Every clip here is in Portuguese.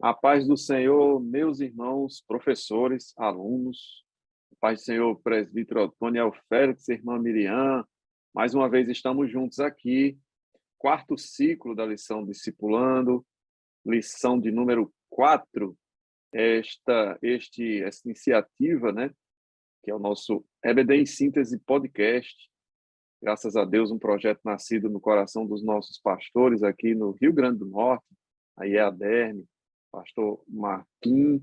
A paz do Senhor, meus irmãos, professores, alunos. A paz do Senhor, presbítero Otoniel Félix, irmã Miriam. Mais uma vez estamos juntos aqui. Quarto ciclo da lição Discipulando, lição de número 4. Essa iniciativa, né, que é o nosso EBD em Síntese Podcast. Graças a Deus, um projeto nascido no coração dos nossos pastores aqui no Rio Grande do Norte, a IEADERM, pastor Marquinhos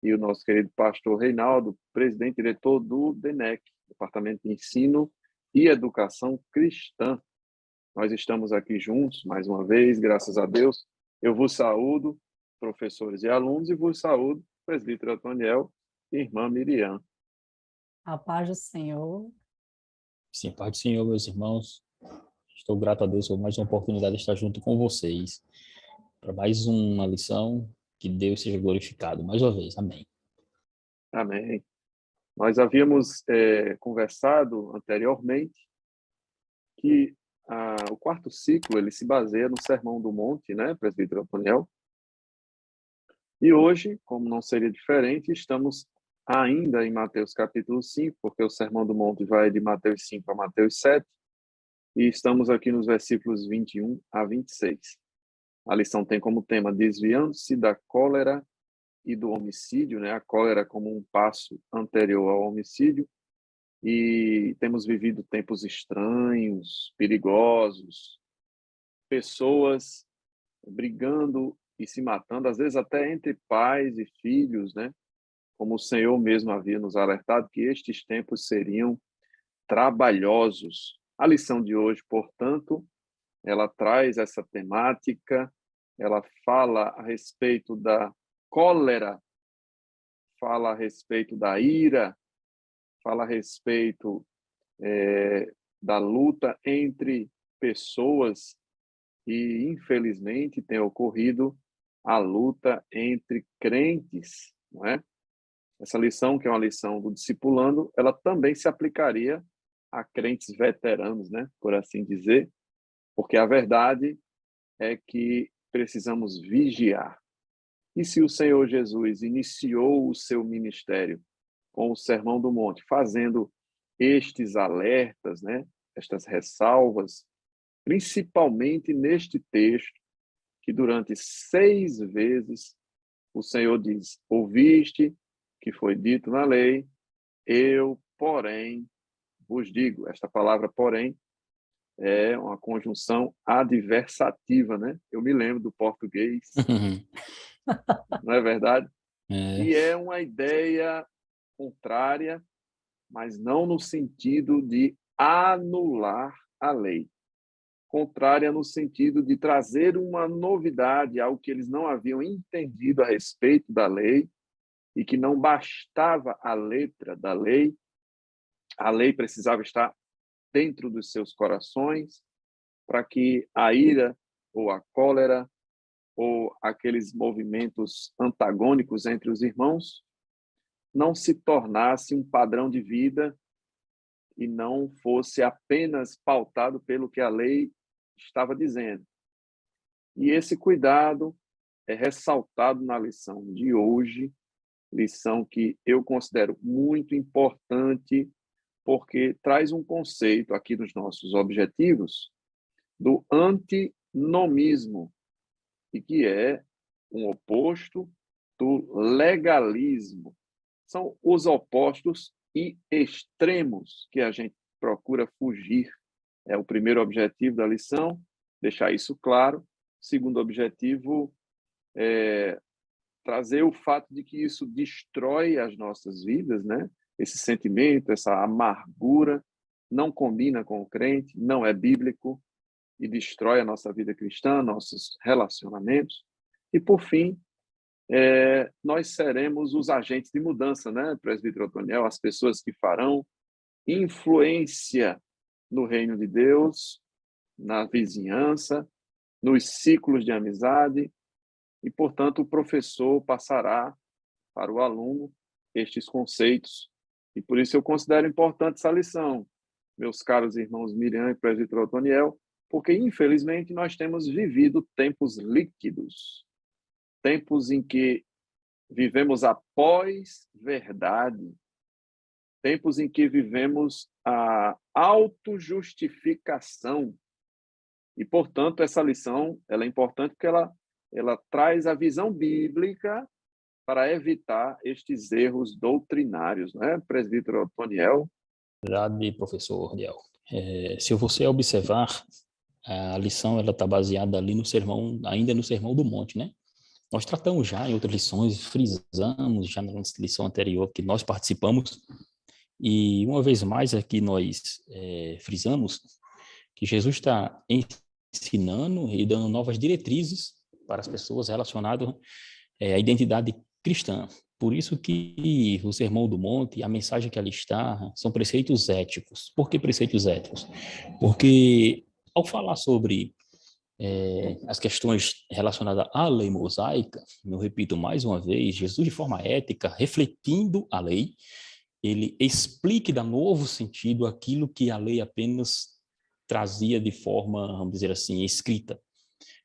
e o nosso querido pastor Reinaldo, presidente e diretor do DENEC, Departamento de Ensino e Educação Cristã. Nós estamos aqui juntos, mais uma vez, graças a Deus. Eu vos saúdo, professores e alunos, e vos saúdo, presbítero Otoniel e irmã Miriam. A paz do Senhor. Sim, Pai do Senhor, meus irmãos, estou grato a Deus por mais uma oportunidade de estar junto com vocês para mais uma lição. Que Deus seja glorificado mais uma vez. Amém. Amém. Nós havíamos conversado anteriormente que o quarto ciclo ele se baseia no Sermão do Monte, né, presbítero Otoniel? E hoje, como não seria diferente, estamos ainda em Mateus capítulo 5, porque o Sermão do Monte vai de Mateus 5 a Mateus 7, e estamos aqui nos versículos 21 a 26. A lição tem como tema desviando-se da cólera e do homicídio, né? A cólera como um passo anterior ao homicídio, e temos vivido tempos estranhos, perigosos, pessoas brigando e se matando, às vezes até entre pais e filhos, né? Como o Senhor mesmo havia nos alertado que estes tempos seriam trabalhosos. A lição de hoje, portanto, ela traz essa temática, ela fala a respeito da cólera, fala a respeito da ira, fala a respeito da luta entre pessoas e, infelizmente, tem ocorrido a luta entre crentes, não é? Essa lição, que é uma lição do discipulando, ela também se aplicaria a crentes veteranos, né? Por assim dizer, porque a verdade é que precisamos vigiar. E se o Senhor Jesus iniciou o seu ministério com o Sermão do Monte, fazendo estes alertas, né, estas ressalvas, principalmente neste texto, que durante 6 vezes o Senhor diz: ouviste que foi dito na lei, eu, porém, vos digo. Esta palavra, porém, é uma conjunção adversativa, né? Eu me lembro do português, não é verdade? E é uma ideia contrária, mas não no sentido de anular a lei. Contrária no sentido de trazer uma novidade, algo que eles não haviam entendido a respeito da lei, e que não bastava a letra da lei, a lei precisava estar dentro dos seus corações, para que a ira ou a cólera ou aqueles movimentos antagônicos entre os irmãos não se tornasse um padrão de vida e não fosse apenas pautado pelo que a lei estava dizendo. E esse cuidado é ressaltado na lição de hoje, lição que eu considero muito importante, porque traz um conceito aqui nos nossos objetivos do antinomismo, e que é um oposto do legalismo. São os opostos e extremos que a gente procura fugir. É o primeiro objetivo da lição, deixar isso claro. O segundo objetivo é trazer o fato de que isso destrói as nossas vidas, né? Esse sentimento, essa amargura, não combina com o crente, não é bíblico e destrói a nossa vida cristã, nossos relacionamentos. E, por fim, nós seremos os agentes de mudança, né, presbítero Otoniel? As pessoas que farão influência no reino de Deus, na vizinhança, nos ciclos de amizade, e, portanto, o professor passará para o aluno estes conceitos. E por isso eu considero importante essa lição, meus caros irmãos Miriam e presbítero Otoniel, porque, infelizmente, nós temos vivido tempos líquidos. tempos em que vivemos a pós-verdade, tempos em que vivemos a autojustificação. E, portanto, essa lição ela é importante porque ela traz a visão bíblica para evitar estes erros doutrinários, não é, presbítero Otoniel? Verdade, professor Diel. Se você observar, a lição ela está baseada ali no sermão, ainda no Sermão do Monte, né? Nós tratamos já em outras lições, frisamos já na nossa lição anterior que nós participamos, e uma vez mais aqui nós frisamos que Jesus está ensinando e dando novas diretrizes para as pessoas relacionadas à identidade cristã. Por isso que o Sermão do Monte, a mensagem que ali está, são preceitos éticos. Por que preceitos éticos? Porque ao falar sobre as questões relacionadas à lei mosaica, eu repito mais uma vez, Jesus de forma ética, refletindo a lei, ele explica e dá novo sentido aquilo que a lei apenas trazia de forma, vamos dizer assim, escrita.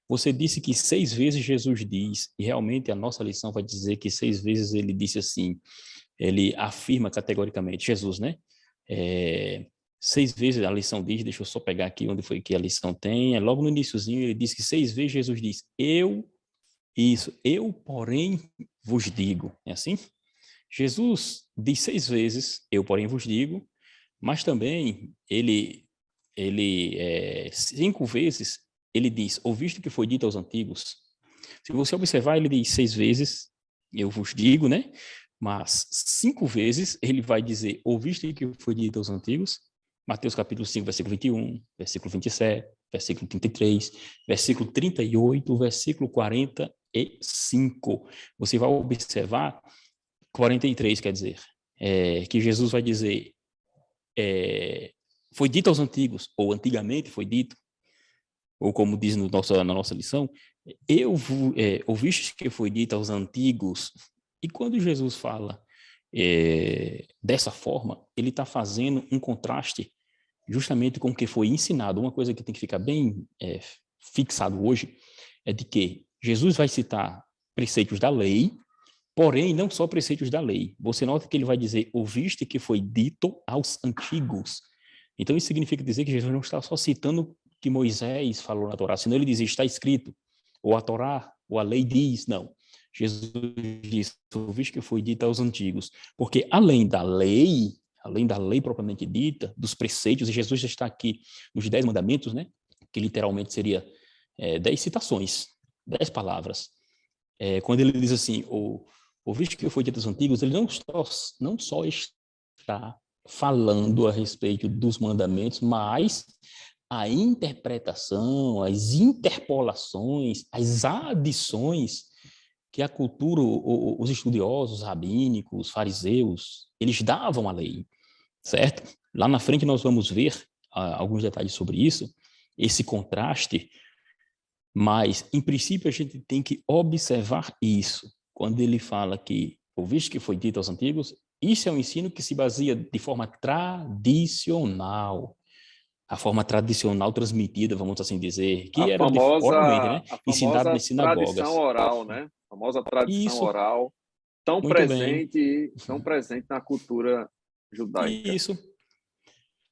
Você disse que 6 vezes Jesus diz, e realmente a nossa lição vai dizer que 6 vezes ele disse assim, ele afirma categoricamente, Jesus, né? 6 vezes a lição diz, deixa eu só pegar aqui onde foi que a lição tem, logo no iniciozinho ele diz que 6 vezes Jesus diz, eu, porém, vos digo. É assim? Jesus diz 6 vezes, eu, porém, vos digo, mas também ele 5 vezes, ele diz, ouviste o que foi dito aos antigos? Se você observar, ele diz 6 vezes, eu vos digo, né? Mas 5 vezes ele vai dizer, ouviste o que foi dito aos antigos? Mateus capítulo 5, versículo 21, versículo 27, versículo 33, versículo 38, versículo 45. Você vai observar, 43 quer dizer, que Jesus vai dizer, foi dito aos antigos, ou antigamente foi dito, ou como diz na nossa lição, ouviste que foi dito aos antigos. E quando Jesus fala dessa forma, ele está fazendo um contraste justamente com o que foi ensinado. Uma coisa que tem que ficar bem fixado hoje é de que Jesus vai citar preceitos da lei, porém, não só preceitos da lei. Você nota que ele vai dizer, ouviste que foi dito aos antigos. Então, isso significa dizer que Jesus não está só citando que Moisés falou na Torá, senão ele diz, está escrito, ou a Torá, ou a lei diz, não. Jesus diz, ouviste que foi dito aos antigos. Porque além da lei propriamente dita, dos preceitos, e Jesus já está aqui nos 10 mandamentos, né? Que literalmente seria 10 citações, 10 palavras. Quando ele diz assim, ouviste que foi dito aos antigos, ele não só está falando a respeito dos mandamentos, mas a interpretação, as interpolações, as adições que a cultura, os estudiosos rabínicos, fariseus, eles davam à lei, certo? Lá na frente nós vamos ver alguns detalhes sobre isso, esse contraste, mas, em princípio, a gente tem que observar isso. Quando ele fala que, ouviste que foi dito aos antigos, isso é um ensino que se baseia de forma tradicional. A forma tradicional transmitida, vamos assim dizer, que era oralmente, né? A Ensinado famosa nas tradição sinagogas. oral, né? A famosa tradição Isso, oral, muito bem. tão presente na cultura judaica. Isso.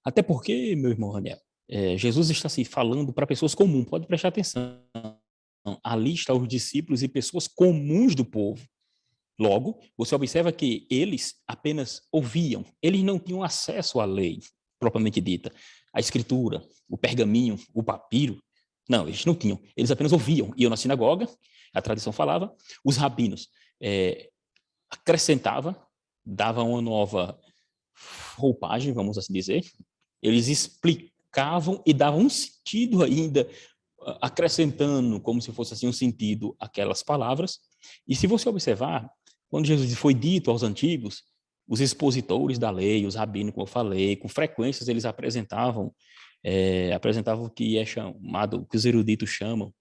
Até porque, meu irmão Raniel, Jesus está se falando para pessoas comuns, pode prestar atenção. Ali estão os discípulos e pessoas comuns do povo. Logo, você observa que eles apenas ouviam, eles não tinham acesso à lei, propriamente dita, à escritura, o pergaminho, o papiro. Não, eles não tinham, eles apenas ouviam. Iam na sinagoga, a tradição falava, os rabinos acrescentavam, davam uma nova roupagem, vamos assim dizer, eles explicavam e davam um sentido ainda, acrescentando como se fosse assim um sentido aquelas palavras. E se você observar, quando Jesus foi dito aos antigos, os expositores da lei, os rabinos, como eu falei, com frequências eles apresentavam o que é chamado, o que os eruditos chamam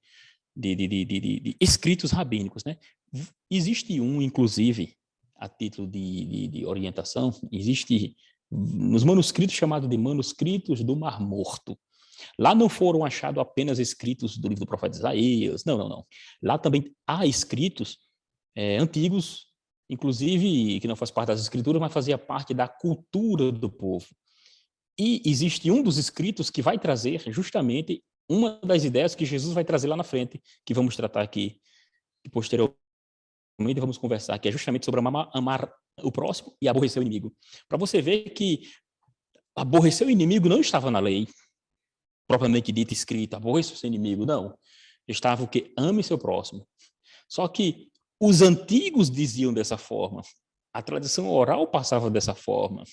de escritos rabínicos, né? Existe um, inclusive, a título de orientação, existe nos manuscritos chamado de manuscritos do Mar Morto. Lá não foram achados apenas escritos do livro do profeta Isaías, não, não, não. Lá também há escritos antigos, inclusive, que não faz parte das escrituras, mas fazia parte da cultura do povo. E existe um dos escritos que vai trazer justamente uma das ideias que Jesus vai trazer lá na frente, que vamos tratar aqui, e posteriormente vamos conversar, que é justamente sobre amar o próximo e aborrecer o inimigo. Para você ver que aborrecer o inimigo não estava na lei, propriamente dita, escrita, aborreça o seu inimigo, não. Estava o que? Ame seu próximo. Só que os antigos diziam dessa forma, a tradição oral passava dessa forma.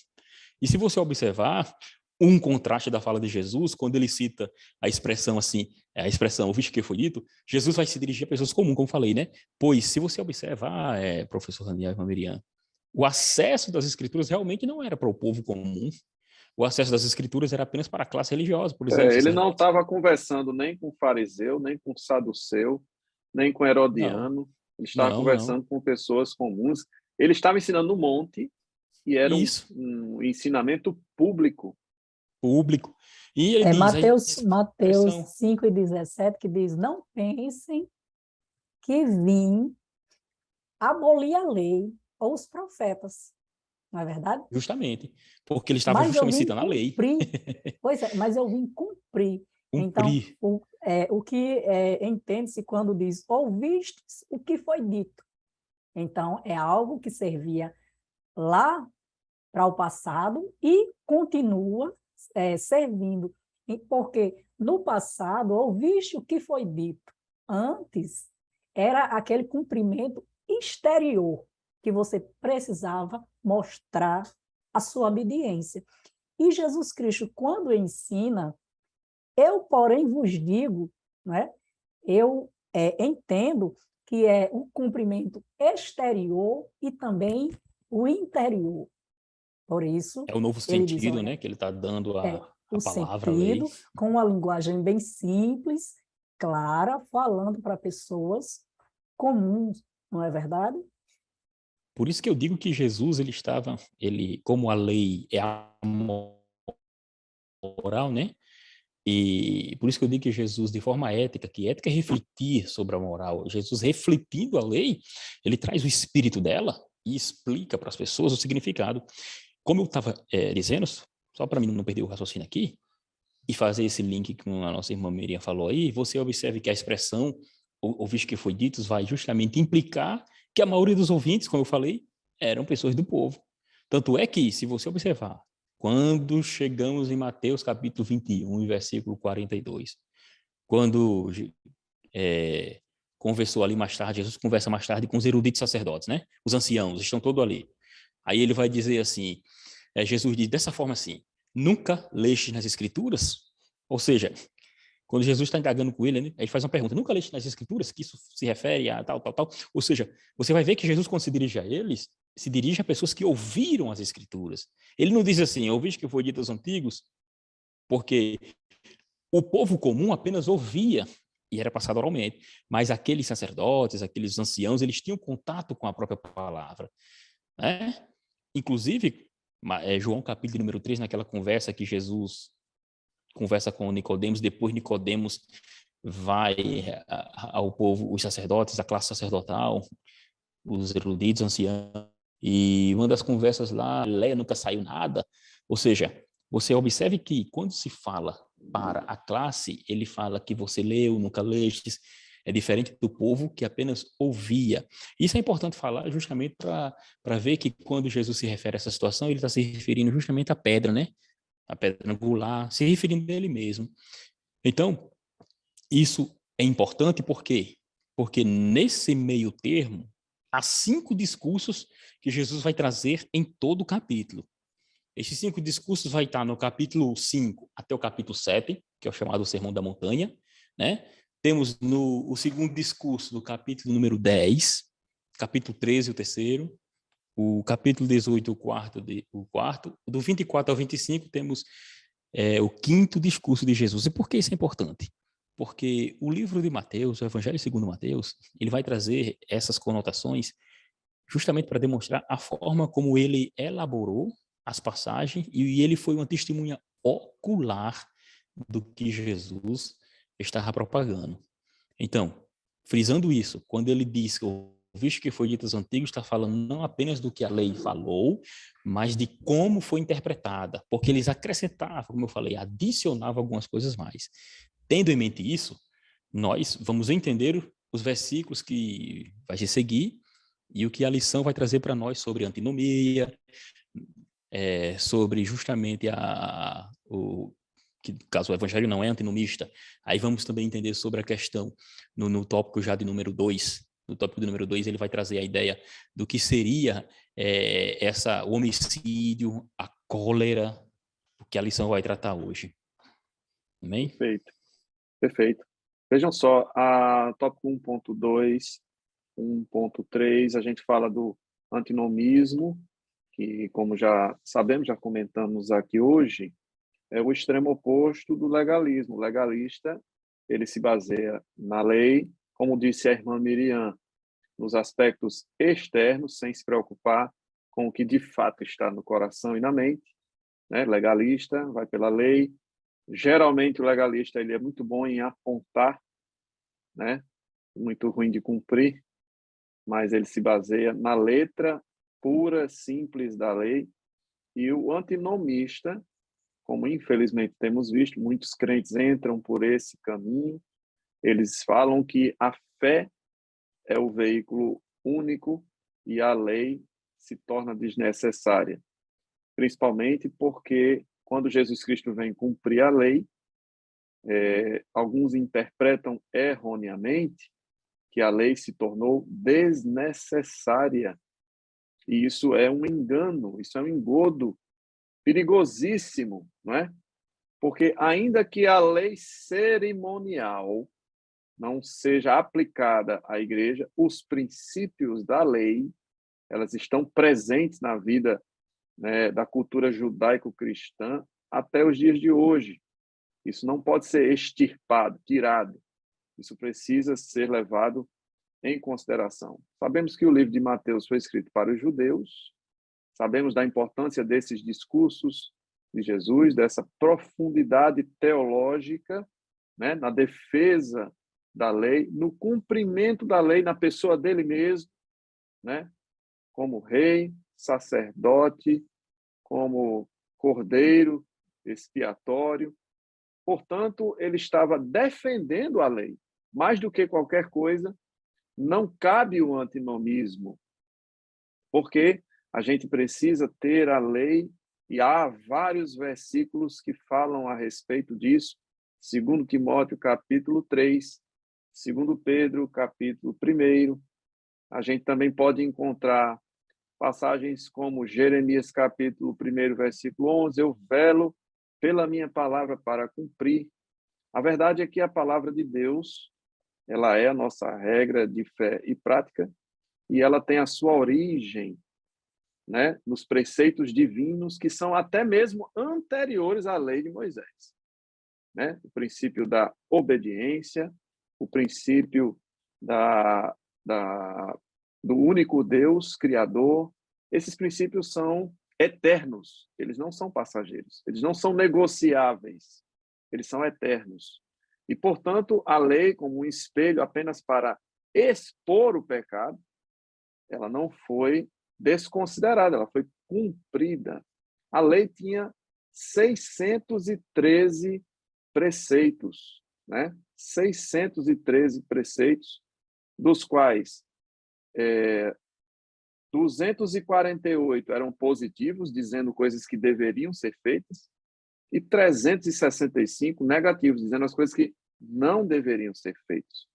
E se você observar um contraste da fala de Jesus, quando ele cita a expressão assim, a expressão, ouviste o que foi dito, Jesus vai se dirigir a pessoas comuns, como falei, né? Pois se você observar, professor Daniel e Miriam, o acesso das escrituras realmente não era para o povo comum. O acesso das escrituras era apenas para a classe religiosa, por exemplo. Ele não estava conversando nem com fariseu, nem com saduceu, nem com Não, herodiano. Ele estava não, não. conversando com pessoas comuns. Ele estava ensinando no monte e era Isso, um ensinamento público. público. E ele É diz, a Mateus expressão, 5:17, que diz, não pensem que vim abolir a lei ou os profetas, não é verdade? justamente, porque ele estava Mas eu justamente vim citando a lei, cumprir. Pois é, mas eu vim cumprir. Então, cumprir. o que entende-se quando diz, ouvistes o que foi dito. Então, é algo que servia lá para o passado e continua servindo. Porque no passado, ouviste o que foi dito. Antes, era aquele cumprimento exterior que você precisava mostrar a sua obediência. E Jesus Cristo, quando ensina, eu, porém, vos digo, né? Eu entendo que é um cumprimento exterior e também o interior. Por isso, É o novo ele diz, sentido, olha, né, que ele está dando o a palavra, a lei. sentido, com uma linguagem bem simples, clara, falando para pessoas comuns, não é verdade? Por isso que eu digo que Jesus, como a lei é a moral, né? E por isso que eu digo que Jesus, de forma ética, que ética é refletir sobre a moral. Jesus, refletindo a lei, ele traz o espírito dela e explica para as pessoas o significado. Como eu estava dizendo, só para mim não perder o raciocínio aqui, e fazer esse link que a nossa irmã Miriam falou aí, você observe que a expressão, ouviste que foi dito, vai justamente implicar que a maioria dos ouvintes, como eu falei, eram pessoas do povo. Tanto é que, se você observar, quando chegamos em Mateus capítulo 21, versículo 42, quando conversou ali mais tarde, Jesus conversa mais tarde com os eruditos sacerdotes, né? Os anciãos, estão todos ali. Aí ele vai dizer assim, Jesus diz dessa forma assim, nunca leste nas escrituras? Ou seja, quando Jesus está indagando com ele, né, ele faz uma pergunta, nunca leste nas escrituras? Que isso se refere a tal, tal, tal. Ou seja, você vai ver que Jesus, quando se dirige a eles, se dirige a pessoas que ouviram as escrituras. Ele não diz assim, ouviste que foi dito aos antigos? Porque o povo comum apenas ouvia e era passado oralmente. Mas aqueles sacerdotes, aqueles anciãos, eles tinham contato com a própria palavra, né? Inclusive, João capítulo número 3, naquela conversa que Jesus conversa com Nicodemos, depois Nicodemos vai ao povo, os sacerdotes, a classe sacerdotal, os eruditos, anciãos, e uma das conversas lá, Leia nunca saiu nada, ou seja, você observe que quando se fala para a classe, ele fala que você leu, nunca lestes, é diferente do povo que apenas ouvia. Isso é importante falar justamente para ver que quando Jesus se refere a essa situação, ele está se referindo justamente à pedra, né? A pedra angular, se referindo a ele mesmo. Então, isso é importante por quê? Porque nesse meio termo, há 5 discursos que Jesus vai trazer em todo o capítulo. Esses 5 discursos vai estar no capítulo 5 até o capítulo 7, que é o chamado Sermão da Montanha, né? Temos o segundo discurso do capítulo número 10, capítulo 13, o terceiro, o capítulo 18, o quarto, do 24 ao 25 temos o quinto discurso de Jesus. E por que isso é importante? Porque o livro de Mateus, o Evangelho segundo Mateus, ele vai trazer essas conotações justamente para demonstrar a forma como ele elaborou as passagens e ele foi uma testemunha ocular do que Jesus estava propagando. Então, frisando isso, quando ele diz que visto que foi dito aos antigos, está falando não apenas do que a lei falou, mas de como foi interpretada, porque eles acrescentavam, como eu falei, adicionavam algumas coisas mais. Tendo em mente isso, nós vamos entender os versículos que vai se seguir e o que a lição vai trazer para nós sobre antinomia, sobre justamente que, caso o evangelho não é antinomista. Aí vamos também entender sobre a questão no tópico já de número 2. No tópico de número 2, ele vai trazer a ideia do que seria o homicídio, a cólera, o que a lição vai tratar hoje. Amém? Perfeito, perfeito. Vejam só, a tópico 1.2, 1.3, a gente fala do antinomismo, que, como já sabemos, já comentamos aqui hoje, é o extremo oposto do legalismo. O legalista, ele se baseia na lei, como disse a irmã Miriam, nos aspectos externos, sem se preocupar com o que de fato está no coração e na mente, né? Legalista vai pela lei. Geralmente o legalista ele é muito bom em apontar, né? Muito ruim de cumprir, mas ele se baseia na letra pura, simples da lei. E o antinomista, como infelizmente temos visto, muitos crentes entram por esse caminho, eles falam que a fé é o veículo único e a lei se torna desnecessária, principalmente porque quando Jesus Cristo vem cumprir a lei, alguns interpretam erroneamente que a lei se tornou desnecessária. E isso é um engano, isso é um engodo perigosíssimo, não é? Porque ainda que a lei cerimonial não seja aplicada à igreja, os princípios da lei, elas estão presentes na vida, né, da cultura judaico-cristã até os dias de hoje. Isso não pode ser extirpado, tirado. Isso precisa ser levado em consideração. Sabemos que o livro de Mateus foi escrito para os judeus, sabemos da importância desses discursos de Jesus, dessa profundidade teológica, né, na defesa da lei, no cumprimento da lei na pessoa dele mesmo, né, como rei, sacerdote, como cordeiro expiatório. Portanto, ele estava defendendo a lei. Mais do que qualquer coisa, não cabe o antinomismo, porque a gente precisa ter a lei, e há vários versículos que falam a respeito disso, 2 Timóteo, capítulo 3, 2 Pedro, capítulo 1. A gente também pode encontrar passagens como Jeremias, capítulo 1, versículo 11, eu velo pela minha palavra para cumprir. A verdade é que a palavra de Deus, ela é a nossa regra de fé e prática, e ela tem a sua origem, né, nos preceitos divinos que são até mesmo anteriores à lei de Moisés, né? O princípio da obediência, o princípio do único Deus criador. Esses princípios são eternos, eles não são passageiros, eles não são negociáveis, eles são eternos. E, portanto, a lei, como um espelho apenas para expor o pecado, ela não foi desconsiderada, ela foi cumprida. A lei tinha 613 preceitos, né? 613 preceitos, dos quais 248 eram positivos, dizendo coisas que deveriam ser feitas, e 365 negativos, dizendo as coisas que não deveriam ser feitas.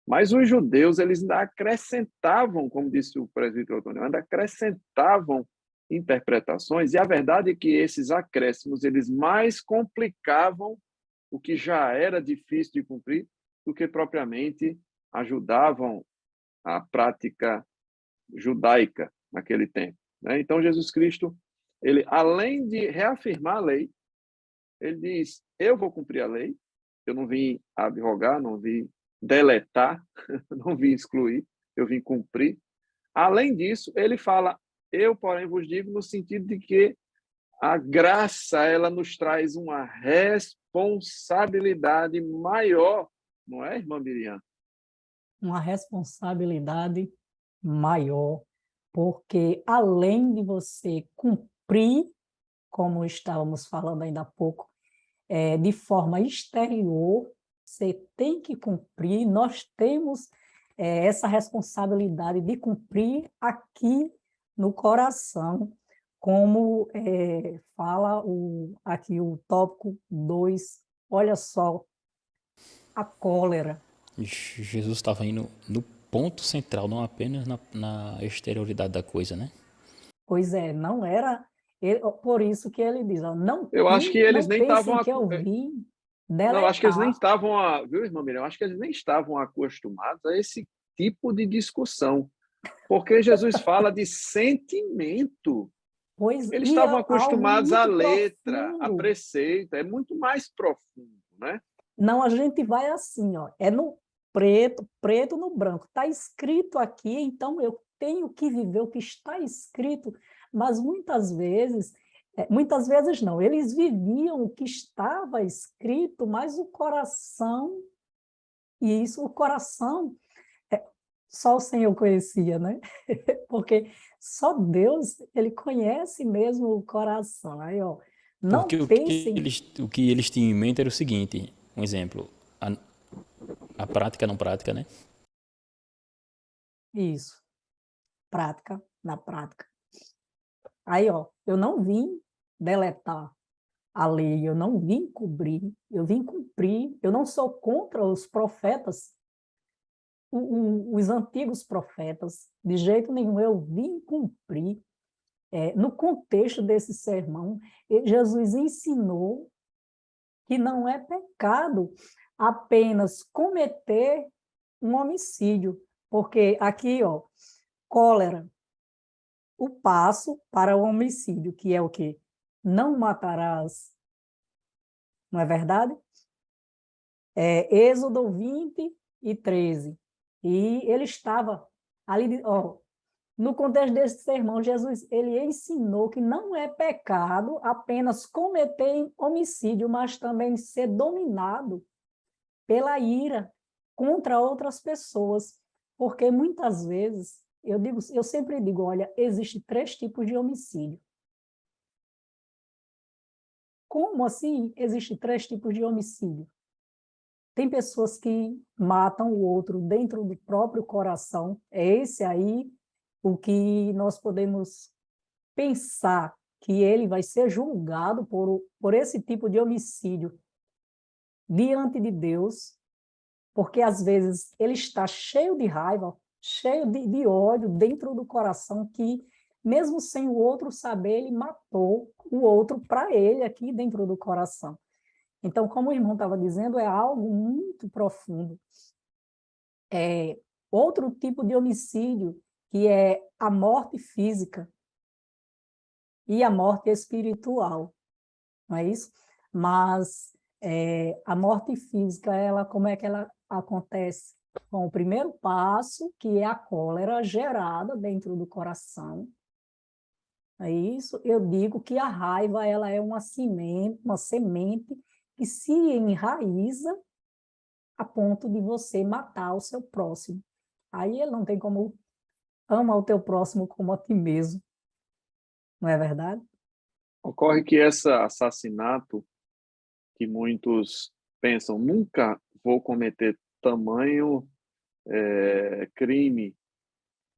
Mas os judeus, eles ainda acrescentavam, como disse o presbítero Antônio, ainda acrescentavam interpretações, e a verdade é que esses acréscimos, eles mais complicavam o que já era difícil de cumprir, do que propriamente ajudavam a prática judaica naquele tempo, né? Então, Jesus Cristo, ele, além de reafirmar a lei, ele diz, eu vou cumprir a lei, eu não vim abrogar, não vim deletar, não vim excluir, eu vim cumprir. Além disso, ele fala, eu, porém, vos digo no sentido de que a graça, ela nos traz uma responsabilidade maior, não é, irmã Miriam? Uma responsabilidade maior, porque além de você cumprir, como estávamos falando ainda há pouco, de forma exterior, você tem que cumprir, nós temos essa responsabilidade de cumprir aqui no coração, como fala aqui o tópico 2, olha só, a cólera. Jesus estava indo no ponto central, não apenas na exterioridade da coisa, né? Pois é, não era... por isso que ele diz, ó, Eu acho que eles não nem estavam... pensem que eu vim Não, acho que eles nem deletar. estavam... Viu, irmã Miriam? Acho que eles nem estavam acostumados a esse tipo de discussão. Porque Jesus fala de sentimento. Pois, Eles e é estavam algo acostumados à muito letra, à profundo. preceito. É muito mais profundo, né? Não, a gente vai assim, ó, é no preto, preto no branco. Está escrito aqui, então eu tenho que viver o que está escrito. Mas muitas vezes não, eles viviam o que estava escrito, mas o coração, e isso, o coração, só o Senhor conhecia, né? Porque só Deus, ele conhece mesmo o coração. Aí, ó, não Porque pensem o que eles tinham em mente era o seguinte, um exemplo, a prática não prática, né? isso, prática, na prática. Aí, ó, eu não vim deletar a lei, eu não vim cobrir, eu vim cumprir. Eu não sou contra os profetas, os antigos profetas, de jeito nenhum, eu vim cumprir. No contexto desse sermão, Jesus ensinou que não é pecado apenas cometer um homicídio, porque aqui, ó, cólera, o passo para o homicídio, que é o quê? Não matarás, não é verdade? Êxodo 20:13. E ele estava ali, ó, no contexto desse sermão, Jesus, ele ensinou que não é pecado apenas cometer homicídio, mas também ser dominado pela ira contra outras pessoas, porque muitas vezes, eu sempre digo, olha, existe 3 tipos de homicídio. Como assim existe 3 tipos de homicídio? Tem pessoas que matam o outro dentro do próprio coração. É esse aí o que nós podemos pensar que ele vai ser julgado por esse tipo de homicídio diante de Deus, porque às vezes ele está cheio de raiva, cheio de ódio dentro do coração, que mesmo sem o outro saber, ele matou o outro para ele aqui dentro do coração. Então, como o irmão estava dizendo, é algo muito profundo. Outro tipo de homicídio, que é a morte física e a morte espiritual, não é isso? Mas a morte física, como é que ela acontece? Com o primeiro passo, que é a cólera gerada dentro do coração. É isso. Eu digo que a raiva, ela é uma semente que se enraiza a ponto de você matar o seu próximo. Aí ele não tem como ama o teu próximo como a ti mesmo, não é verdade? Ocorre que esse assassinato, que muitos pensam, nunca vou cometer tamanho crime,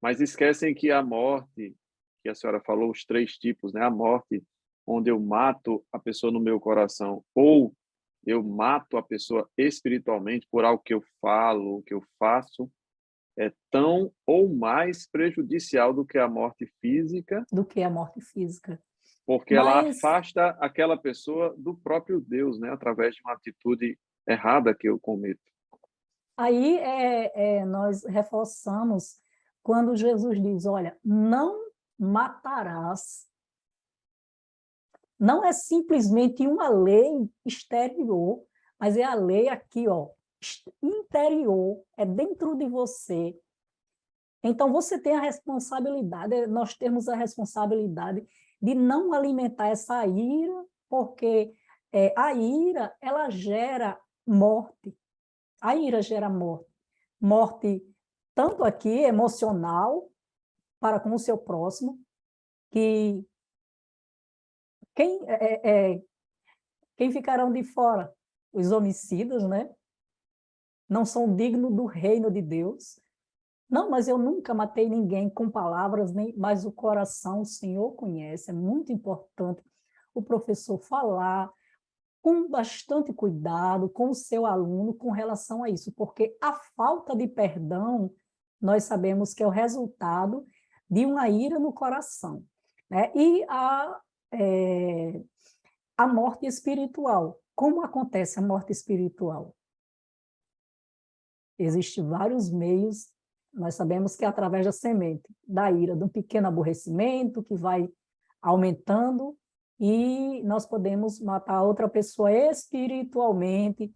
mas esquecem que a morte, que a senhora falou, os 3 tipos, né? A morte onde eu mato a pessoa no meu coração, ou eu mato a pessoa espiritualmente por algo que eu falo, que eu faço, é tão ou mais prejudicial do que a morte física, Do que a morte física. porque ela Mas afasta aquela pessoa do próprio Deus, né? Através de uma atitude errada que eu cometo. aí nós reforçamos quando Jesus diz, olha, não matarás. Não é simplesmente uma lei exterior, mas é a lei aqui, ó, interior, é dentro de você. Então, você tem a responsabilidade, nós temos a responsabilidade de não alimentar essa ira, porque a ira, ela gera morte. A ira gera morte. Morte tanto aqui emocional para com o seu próximo, que quem ficarão de fora? Os homicidas, né? Não são dignos do reino de Deus. Não, mas eu nunca matei ninguém com palavras, mas o coração o Senhor conhece. É muito importante o professor falar com bastante cuidado com o seu aluno com relação a isso, porque a falta de perdão, nós sabemos que é o resultado de uma ira no coração, né? E a morte espiritual. Como acontece a morte espiritual? Existem vários meios. Nós sabemos que é através da semente, da ira, de um pequeno aborrecimento que vai aumentando, e nós podemos matar outra pessoa espiritualmente,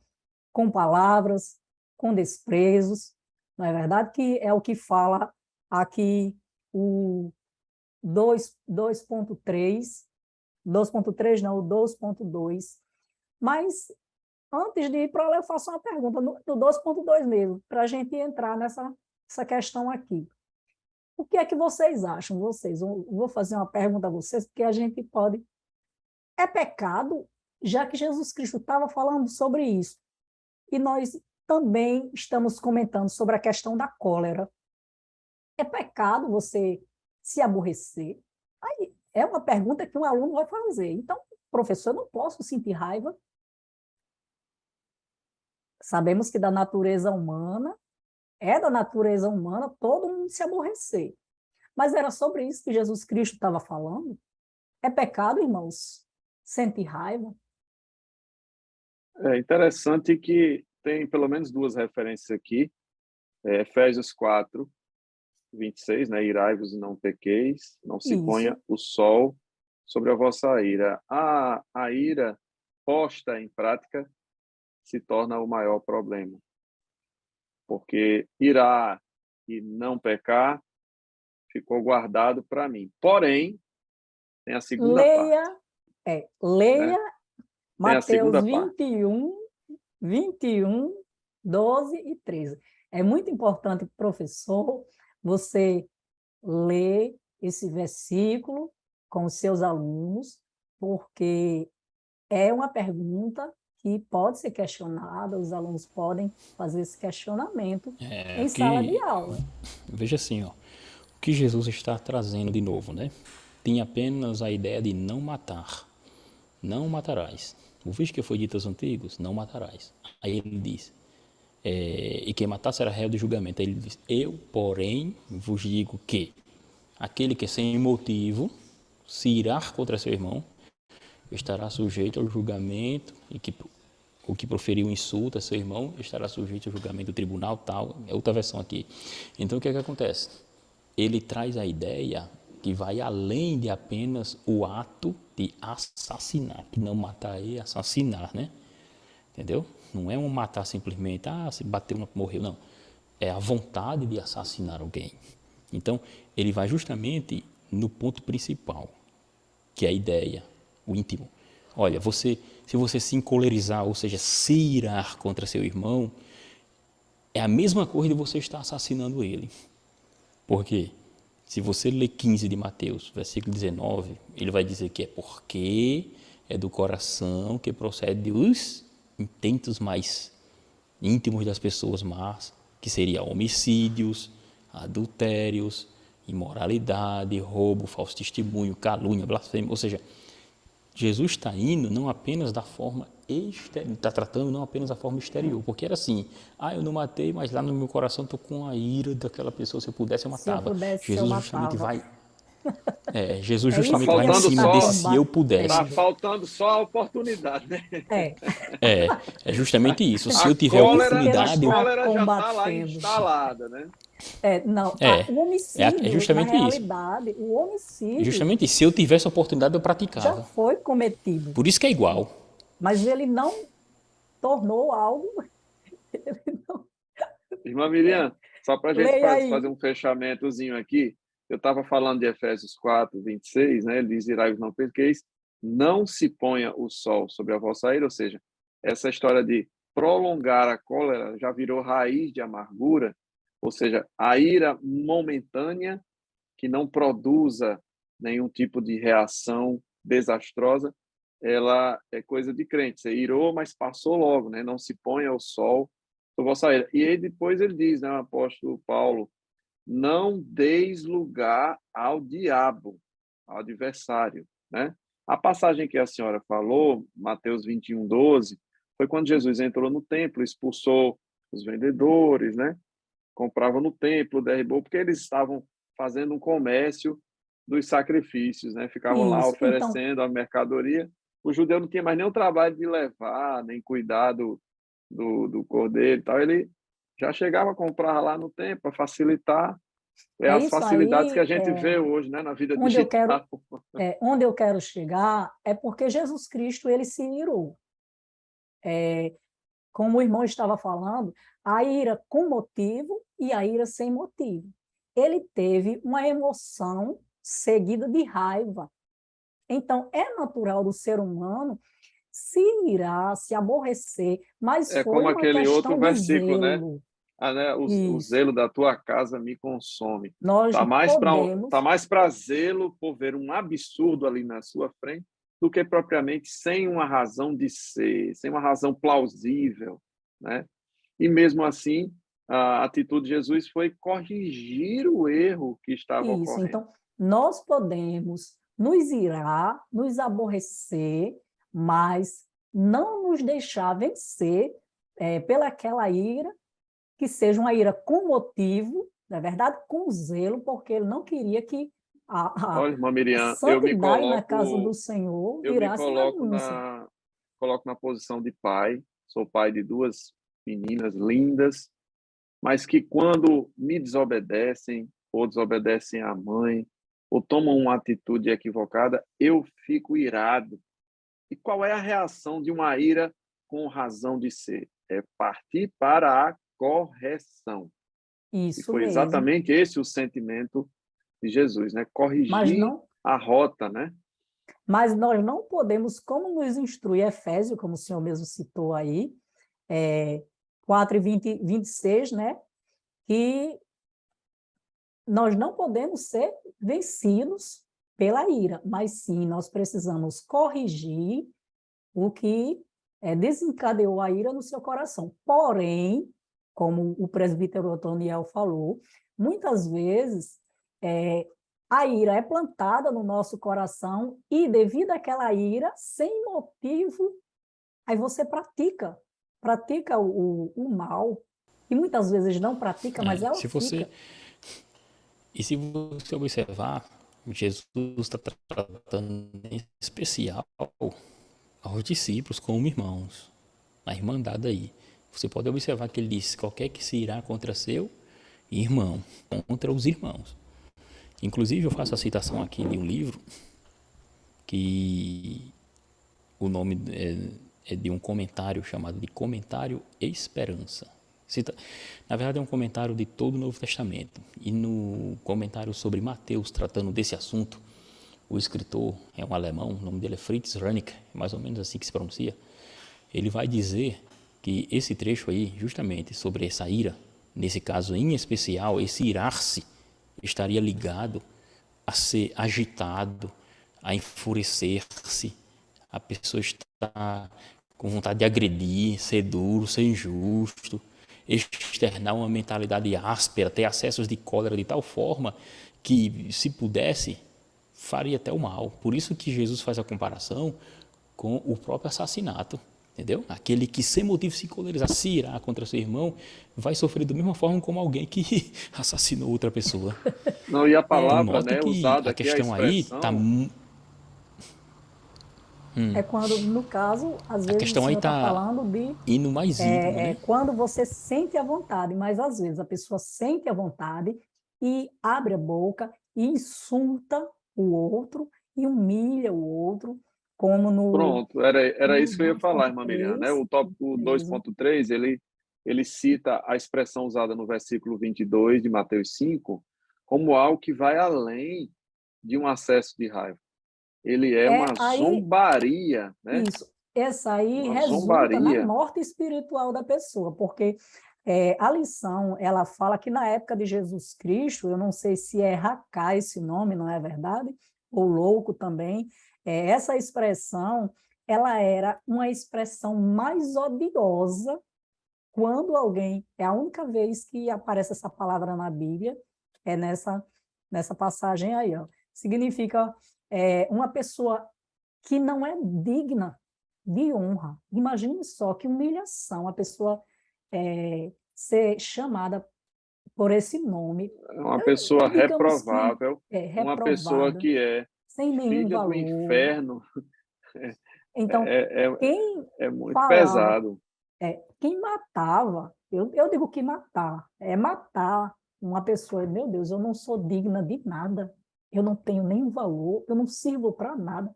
com palavras, com desprezos. Não é verdade? Que é o que fala aqui o 2.3 não, o 2.2. Mas, antes de ir para lá, eu faço uma pergunta, no 2.2 mesmo, para a gente entrar nessa questão aqui. O que é que vocês acham? Eu vou fazer uma pergunta a vocês, porque a gente pode... É pecado, já que Jesus Cristo estava falando sobre isso, e nós também estamos comentando sobre a questão da cólera. É pecado você se aborrecer? Aí é uma pergunta que um aluno vai fazer. Então, professor, eu não posso sentir raiva? Sabemos que da natureza humana todo mundo se aborrecer. Mas era sobre isso que Jesus Cristo estava falando? É pecado, irmãos, sentir raiva? É interessante que tem pelo menos duas referências aqui. Efésios 4, 26, né? Irai-vos e não pequeis, não se ponha o sol sobre a vossa ira. A ira posta em prática se torna o maior problema. Porque irar e não pecar ficou guardado para mim. Porém, tem a segunda parte. Leia Né? Mateus 21, 12 e 13. É muito importante, professor, você ler esse versículo com os seus alunos, porque é uma pergunta que pode ser questionada, os alunos podem fazer esse questionamento em sala de aula. Veja assim, ó, o que Jesus está trazendo de novo, né? Tem apenas a ideia de não matar. Não matarás. Ouviste que foi dito aos antigos? Não matarás. Aí ele diz, e quem matar será réu de julgamento. Aí ele diz, eu, porém, vos digo que aquele que sem motivo se irar contra seu irmão estará sujeito ao julgamento, e que o que proferiu insulto a seu irmão estará sujeito ao julgamento do tribunal, tal. É outra versão aqui. Então, o que é que acontece? Ele traz a ideia que vai além de apenas o ato de assassinar, que não matar é assassinar, né? Entendeu? Não é um matar simplesmente, se bateu, não morreu, não. É a vontade de assassinar alguém. Então, ele vai justamente no ponto principal, que é a ideia, o íntimo. Olha, se você se encolerizar, ou seja, se irar contra seu irmão, é a mesma coisa de você estar assassinando ele. Por quê? Se você ler 15 de Mateus, versículo 19, ele vai dizer que é porque é do coração que procede os intentos mais íntimos das pessoas más, que seriam homicídios, adultérios, imoralidade, roubo, falso testemunho, calúnia, blasfêmia. Ou seja, Jesus está indo não apenas da forma exterior, está tratando não apenas da forma exterior, porque era assim, eu não matei, mas lá no meu coração estou com a ira daquela pessoa, se eu pudesse eu matava. Se eu pudesse, Jesus eu justamente matava. Jesus justamente vai em faltando cima só, desse se eu pudesse. Está faltando só a oportunidade, né? É justamente isso. Se A eu tiver oportunidade, oportunidade... a cólera já está lá instalada, né? O homicídio, justamente na realidade, o homicídio... Justamente isso. Se eu tivesse oportunidade, eu praticava. Já foi cometido. Por isso que é igual. Mas ele não tornou algo... Irmã Miriam, só para a gente fazer um fechamentozinho aqui, eu estava falando de Efésios 4, 26, né? Ele diz, irai-vos não pequeis, não se ponha o sol sobre a vossa ira, ou seja, essa história de prolongar a cólera já virou raiz de amargura, ou seja, a ira momentânea que não produza nenhum tipo de reação desastrosa, ela é coisa de crente. Você irou, mas passou logo, né? Não se ponha o sol sobre a vossa ira. E aí depois ele diz, né, o apóstolo Paulo, não deis lugar ao diabo, ao adversário, né? A passagem que a senhora falou, Mateus 21, 12, foi quando Jesus entrou no templo, expulsou os vendedores, né? Compravam no templo, derribou, porque eles estavam fazendo um comércio dos sacrifícios, né? Ficavam lá Isso. Então, oferecendo a mercadoria. O judeu não tinha mais nem o trabalho de levar, nem cuidar do cordeiro e tal. Ele já chegava a comprar lá no templo para facilitar é as isso facilidades que aí, a gente vê hoje, né, na vida onde eu quero, digital. onde eu quero chegar é porque Jesus Cristo, ele se irou. Como o irmão estava falando, a ira com motivo e a ira sem motivo. Ele teve uma emoção seguida de raiva. Então, é natural do ser humano se irar, se aborrecer, mas É foi como uma aquele outro questão de versículo, né? zelo. Né? O Isso. zelo da tua casa me consome. Nós Tá podemos, mais para zelo por ver um absurdo ali na sua frente do que propriamente sem uma razão de ser, sem uma razão plausível, né? E mesmo assim, a atitude de Jesus foi corrigir o erro que estava isso. ocorrendo. Então, nós podemos nos irar, nos aborrecer, mas não nos deixar vencer pelaquela ira, que seja uma ira com motivo, na verdade, com zelo, porque ele não queria que Olha, irmã a Miriam, santidade na casa do Senhor eu me virasse bagunça. coloco na posição de pai. Sou pai de duas meninas lindas, mas que quando me desobedecem, ou desobedecem à mãe, ou tomam uma atitude equivocada, eu fico irado. E qual é a reação de uma ira com razão de ser? É partir para a correção. E Isso foi mesmo. exatamente esse o sentimento de Jesus, né? Mas Corrigir não, a rota, né? mas nós não podemos, como nos instrui Efésio, como o senhor mesmo citou aí, 4 e 26, né? Que nós não podemos ser vencidos pela ira, mas sim nós precisamos corrigir o que desencadeou a ira no seu coração. Porém, como o presbítero Otoniel falou, muitas vezes a ira é plantada no nosso coração e, devido àquela ira, sem motivo, aí você pratica o mal, e muitas vezes não pratica, mas ela Se você fica. E se você observar, Jesus está tratando em especial aos discípulos como irmãos, a irmandade aí. Você pode observar que ele diz, qualquer que se irá contra seu irmão, contra os irmãos. Inclusive eu faço a citação aqui de um livro que o nome é de um comentário chamado de Comentário Esperança. Na verdade é um comentário de todo o Novo Testamento. E no comentário sobre Mateus, tratando desse assunto, o escritor é um alemão, o nome dele é Fritz Rönicke, mais ou menos assim que se pronuncia. Ele vai dizer que esse trecho aí, justamente sobre essa ira, nesse caso em especial, esse irar-se estaria ligado a ser agitado, a enfurecer-se, a pessoa está com vontade de agredir, ser duro, ser injusto, externar uma mentalidade áspera, ter acessos de cólera de tal forma que, se pudesse, faria até o mal. Por isso que Jesus faz a comparação com o próprio assassinato, entendeu? Aquele que sem motivo se colerizar, se irá contra seu irmão, vai sofrer da mesma forma como alguém que assassinou outra pessoa. Não, e a Então, palavra, note né, que usada a aqui, a questão aí está... expressão, Quando, no caso, às A vezes o questão aí senhor está está falando de indo mais íntimo, né? quando você sente a vontade, mas às vezes a pessoa sente a vontade e abre a boca e insulta o outro e humilha o outro, como pronto, era no isso que eu ia falar, irmã Miriam, né? 2.3, O tópico mesmo. 2.3, ele cita a expressão usada no versículo 22 de Mateus 5, como algo que vai além de um acesso de raiva. Ele é uma zombaria, né? Isso. Essa aí Uma resulta na zombaria. morte espiritual da pessoa, porque a lição, ela fala que na época de Jesus Cristo, eu não sei se é racá esse nome, não é verdade? Ou louco também. Essa expressão, ela era uma expressão mais odiosa quando alguém, é a única vez que aparece essa palavra na Bíblia, é nessa passagem aí, ó. Significa uma pessoa que não é digna de honra. Imagine só que humilhação a pessoa ser chamada por esse nome. Uma pessoa Digamos reprovável, que uma pessoa reprovada, que é sem nenhum filha do valor. inferno. Então, quem É muito falava, pesado. quem matava, eu digo que matar uma pessoa, meu Deus, eu não sou digna de nada, eu não tenho nenhum valor, eu não sirvo para nada.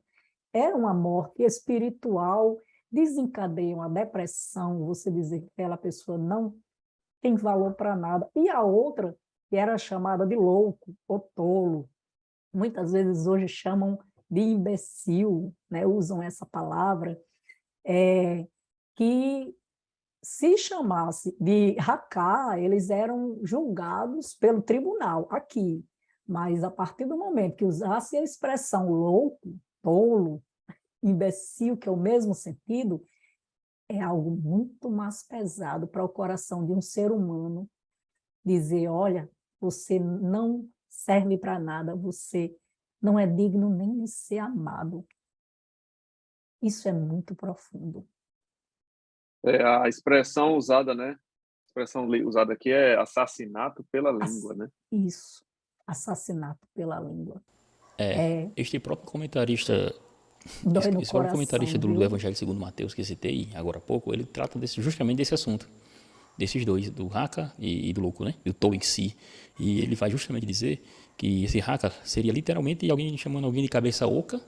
Era uma morte espiritual, desencadeia uma depressão, você dizer que aquela pessoa não tem valor para nada. E a outra, que era chamada de louco ou tolo, muitas vezes hoje chamam de imbecil, né? Usam essa palavra, que se chamasse de racá, eles eram julgados pelo tribunal aqui. Mas a partir do momento que usasse a expressão louco, tolo, imbecil, que é o mesmo sentido, é algo muito mais pesado para o coração de um ser humano dizer, olha, você não serve para nada, você não é digno nem de ser amado. Isso é muito profundo. A expressão usada, né? A expressão usada aqui é assassinato pela língua, né? Isso, assassinato pela língua. Este próprio comentarista, Dói no esse próprio comentarista coração, do viu? Evangelho segundo Mateus, que citei agora há pouco, ele trata justamente desse assunto, desses dois, do Raka e do louco, né? Do Tol em si. E ele vai justamente dizer que esse Raka seria literalmente alguém chamando alguém de cabeça oca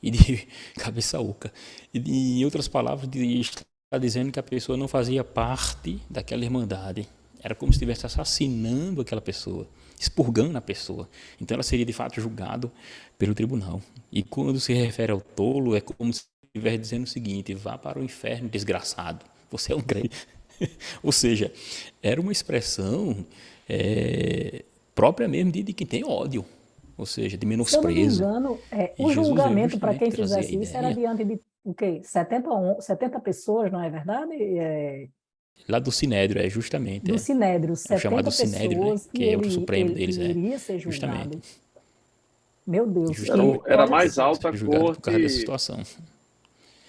e de cabeça oca. E, em outras palavras, está dizendo que a pessoa não fazia parte daquela irmandade. Era como se estivesse assassinando aquela pessoa, expurgando a pessoa. Então ela seria de fato julgada pelo tribunal. E quando se refere ao tolo, é como se estivesse dizendo o seguinte: vá para o inferno, desgraçado. Você é um crente. Ou seja, era uma expressão própria mesmo de quem tem ódio. Ou seja, de Se eu não me menosprezo. engano, E o Jesus veio julgamento para justamente quem trazer a fizesse isso era ideia diante de o quê? 70 pessoas, não é verdade? lá do Sinédrio, justamente. Do Sinédrio, É o chamado 70 Sinédrio, né? pessoas, e Que é o Supremo ele deles, iria ser justamente. julgado. Meu E Deus, e justamente Era a olha, mais alta ser julgado por causa dessa corte, situação.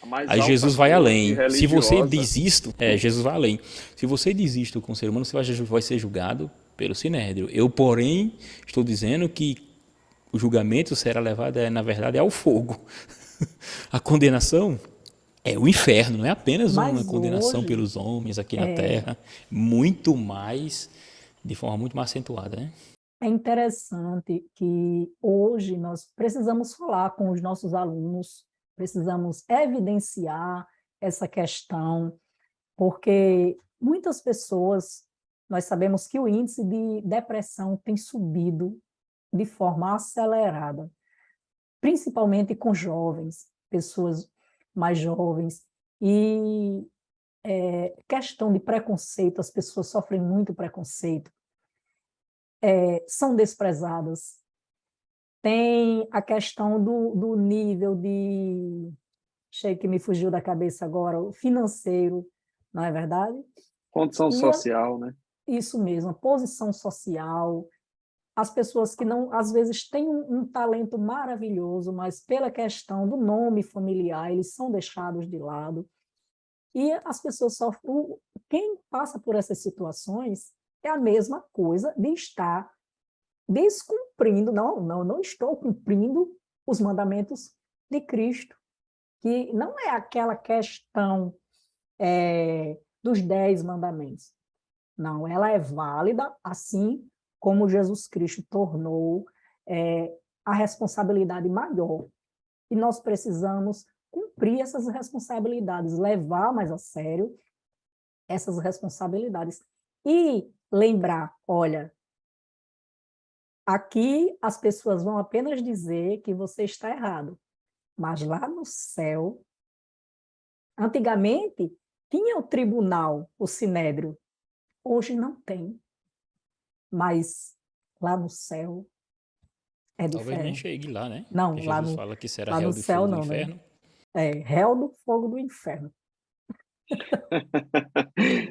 a mais Aí alta Jesus vai corte além. Se você religiosa. diz isto, Jesus vai além. Se você diz isto com o ser humano, você vai ser julgado pelo Sinédrio. Eu, porém, estou dizendo que o julgamento será levado, na verdade, ao fogo. A condenação é o inferno, não é apenas uma mas condenação hoje pelos homens aqui na terra, muito mais, de forma muito mais acentuada, né? é interessante que hoje nós precisamos falar com os nossos alunos, precisamos evidenciar essa questão, porque muitas pessoas, nós sabemos que o índice de depressão tem subido de forma acelerada, principalmente com jovens, pessoas mais jovens, e questão de preconceito, as pessoas sofrem muito preconceito, são desprezadas. Tem a questão do nível de, achei que me fugiu da cabeça agora, o financeiro, não é verdade? Condição E social, né? isso mesmo, a posição social, as pessoas que não, às vezes têm um talento maravilhoso, mas pela questão do nome familiar, eles são deixados de lado. E as pessoas sofrem, quem passa por essas situações é a mesma coisa de estar descumprindo, não estou cumprindo os mandamentos de Cristo, que não é aquela questão dos 10 mandamentos. Não, ela é válida, assim como Jesus Cristo tornou a responsabilidade maior. E nós precisamos cumprir essas responsabilidades, levar mais a sério essas responsabilidades. E lembrar, olha, Aqui as pessoas vão apenas dizer que você está errado, mas lá no céu, antigamente tinha o tribunal, o sinédrio, hoje não tem, mas lá no céu é Talvez nem diferente. chegue lá, né? Não, Porque Jesus fala que será lá réu no do céu fogo do não, né? inferno. É réu do fogo do inferno.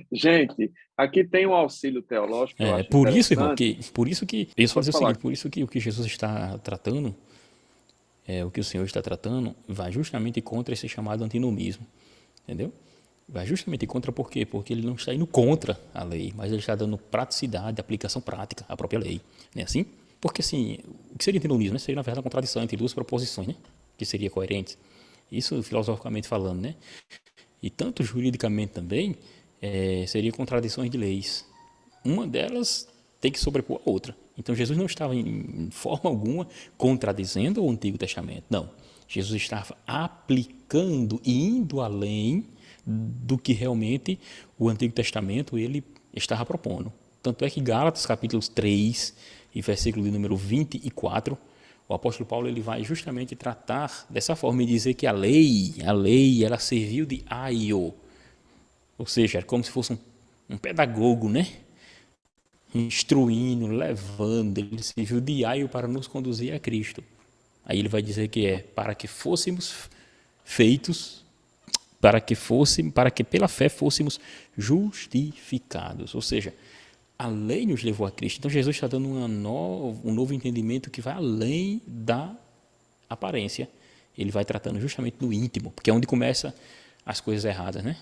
Gente, aqui tem um auxílio teológico que eu É, acho por isso, irmão, interessante. por isso que, eu ia só Pode dizer o falar. seguinte, por isso que o que Jesus está tratando, o que o Senhor está tratando, vai justamente contra esse chamado antinomismo, entendeu? Vai justamente contra por quê? Porque ele não está indo contra a lei, mas ele está dando praticidade, aplicação prática à própria lei, não é assim? Porque assim, o que seria antinomismo, né? Seria na verdade a contradição entre duas proposições, né? Que seria coerente. Isso filosoficamente falando, né? E tanto juridicamente também, seria contradições de leis. Uma delas tem que sobrepor a outra. Então Jesus não estava em forma alguma contradizendo o Antigo Testamento, não. Jesus estava aplicando e indo além do que realmente o Antigo Testamento ele estava propondo. Tanto é que Gálatas capítulo 3 e versículo de número 24, o apóstolo Paulo ele vai justamente tratar dessa forma e dizer que a lei ela serviu de aio, ou seja, é como se fosse um pedagogo, né? Instruindo, levando, ele serviu de aio para nos conduzir a Cristo. Aí ele vai dizer que é para que fôssemos feitos, para que pela fé fôssemos justificados. Ou seja, a lei nos levou a Cristo. Então Jesus está dando um novo entendimento que vai além da aparência. Ele vai tratando justamente do íntimo, porque é onde começa as coisas erradas, né?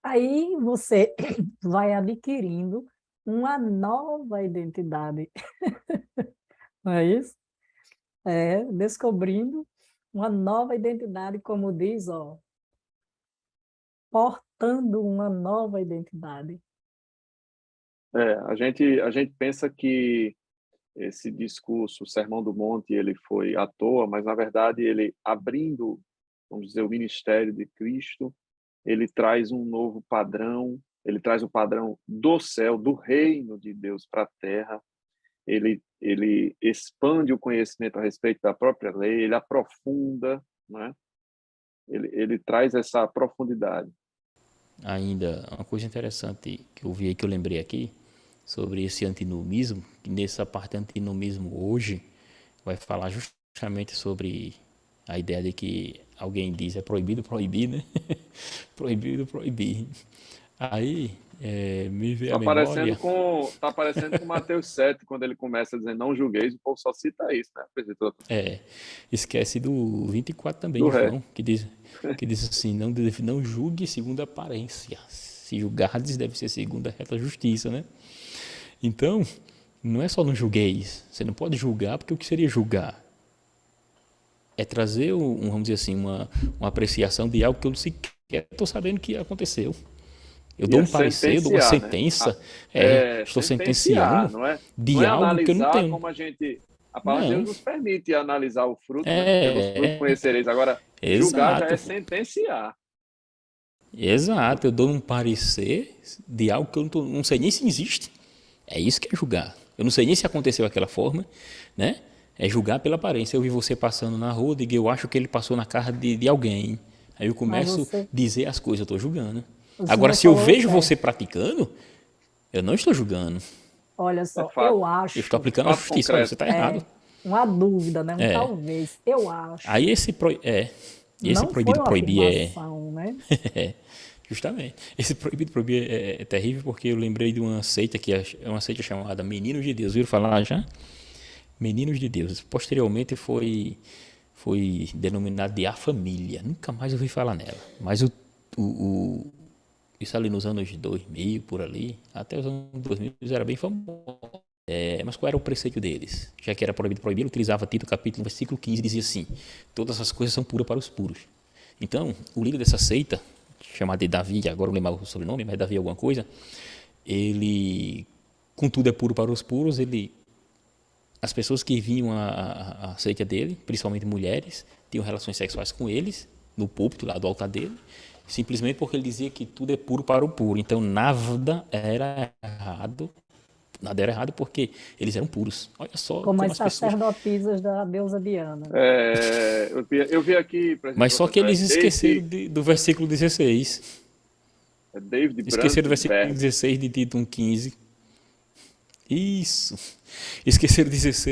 Aí você vai adquirindo uma nova identidade, não é isso? Descobrindo uma nova identidade, como diz, ó, portando uma nova identidade. A gente pensa que esse discurso, o Sermão do Monte, ele foi à toa, mas na verdade ele abrindo, vamos dizer, o ministério de Cristo, ele traz um novo padrão, ele traz o padrão do céu, do reino de Deus para a terra. Ele expande o conhecimento a respeito da própria lei, ele aprofunda, né? Ele traz essa profundidade. Ainda uma coisa interessante que eu vi aí, que eu lembrei aqui, sobre esse antinomismo, que nessa parte antinomismo hoje vai falar justamente sobre a ideia de que alguém diz é proibido proibir, né? Proibido proibir. Aí me veio a memória. Tá parecendo com Mateus 7, quando ele começa a dizer não julgueis, o povo só cita isso, né, presidente? Esquece do 24 também Do de ré. João, que diz assim, não julgue segundo a aparência. Se julgardes, deve ser segundo a reta justiça, né? Então, não é só não julgueis. Você não pode julgar, porque o que seria julgar? É trazer, vamos dizer assim, uma apreciação de algo que eu sequer estou sabendo que aconteceu. Eu E dou é um parecer, dou uma sentenciar, né? sentença, estou Sentenciar, sentenciando não de é algo que eu não analisar tenho. como a palavra de Não, Deus nos permite analisar o fruto, né? Pelos frutos é, conhecereis. Agora, julgar já exato, é sentenciar. exato. Eu dou um parecer de algo que eu não sei nem se existe. É isso que é julgar. Eu não sei nem se aconteceu daquela forma, né? É julgar pela aparência. Eu vi você passando na rua, digo, eu acho que ele passou na casa de alguém. Aí eu Mas começo a dizer as coisas, eu estou julgando. o Agora, senhor se eu falou vejo certo. você praticando, eu não estou julgando. Olha É só, fato, Eu estou aplicando a fato justiça. Olha, você concreto. está errado. uma dúvida, né? Um talvez. Eu acho. Aí esse Não foi proibido uma proibir afirmação, né? justamente. Esse proibido proibir é terrível porque eu lembrei de uma seita que é uma seita chamada Meninos de Deus. Viram falar já? Meninos de Deus. Posteriormente foi denominado de A Família. Nunca mais ouvi falar nela. Mas isso ali nos anos 2000, por ali, até os anos 2000, era bem famoso. Mas qual era o preceito deles? Já que era proibido proibir, ele utilizava Tito capítulo, versículo 15, dizia assim, todas as coisas são puras para os puros. Então, o líder dessa seita, chamado de Davi, agora eu não lembro o sobrenome, mas Davi alguma coisa, ele, contudo é puro para os puros, as pessoas que vinham à seita dele, principalmente mulheres, tinham relações sexuais com eles, no púlpito lá do altar dele, simplesmente porque ele dizia que tudo é puro para o puro. Então, nada era errado nada era errado porque eles eram puros. Olha só Como como as as pessoas... sacerdotisas da deusa Diana. Eu vi aqui, presidente Mas só que professor, eles esqueceram do versículo 16. David Esqueceram do versículo Brandenberg. 16 de Tito 1,15. Isso. Esqueceram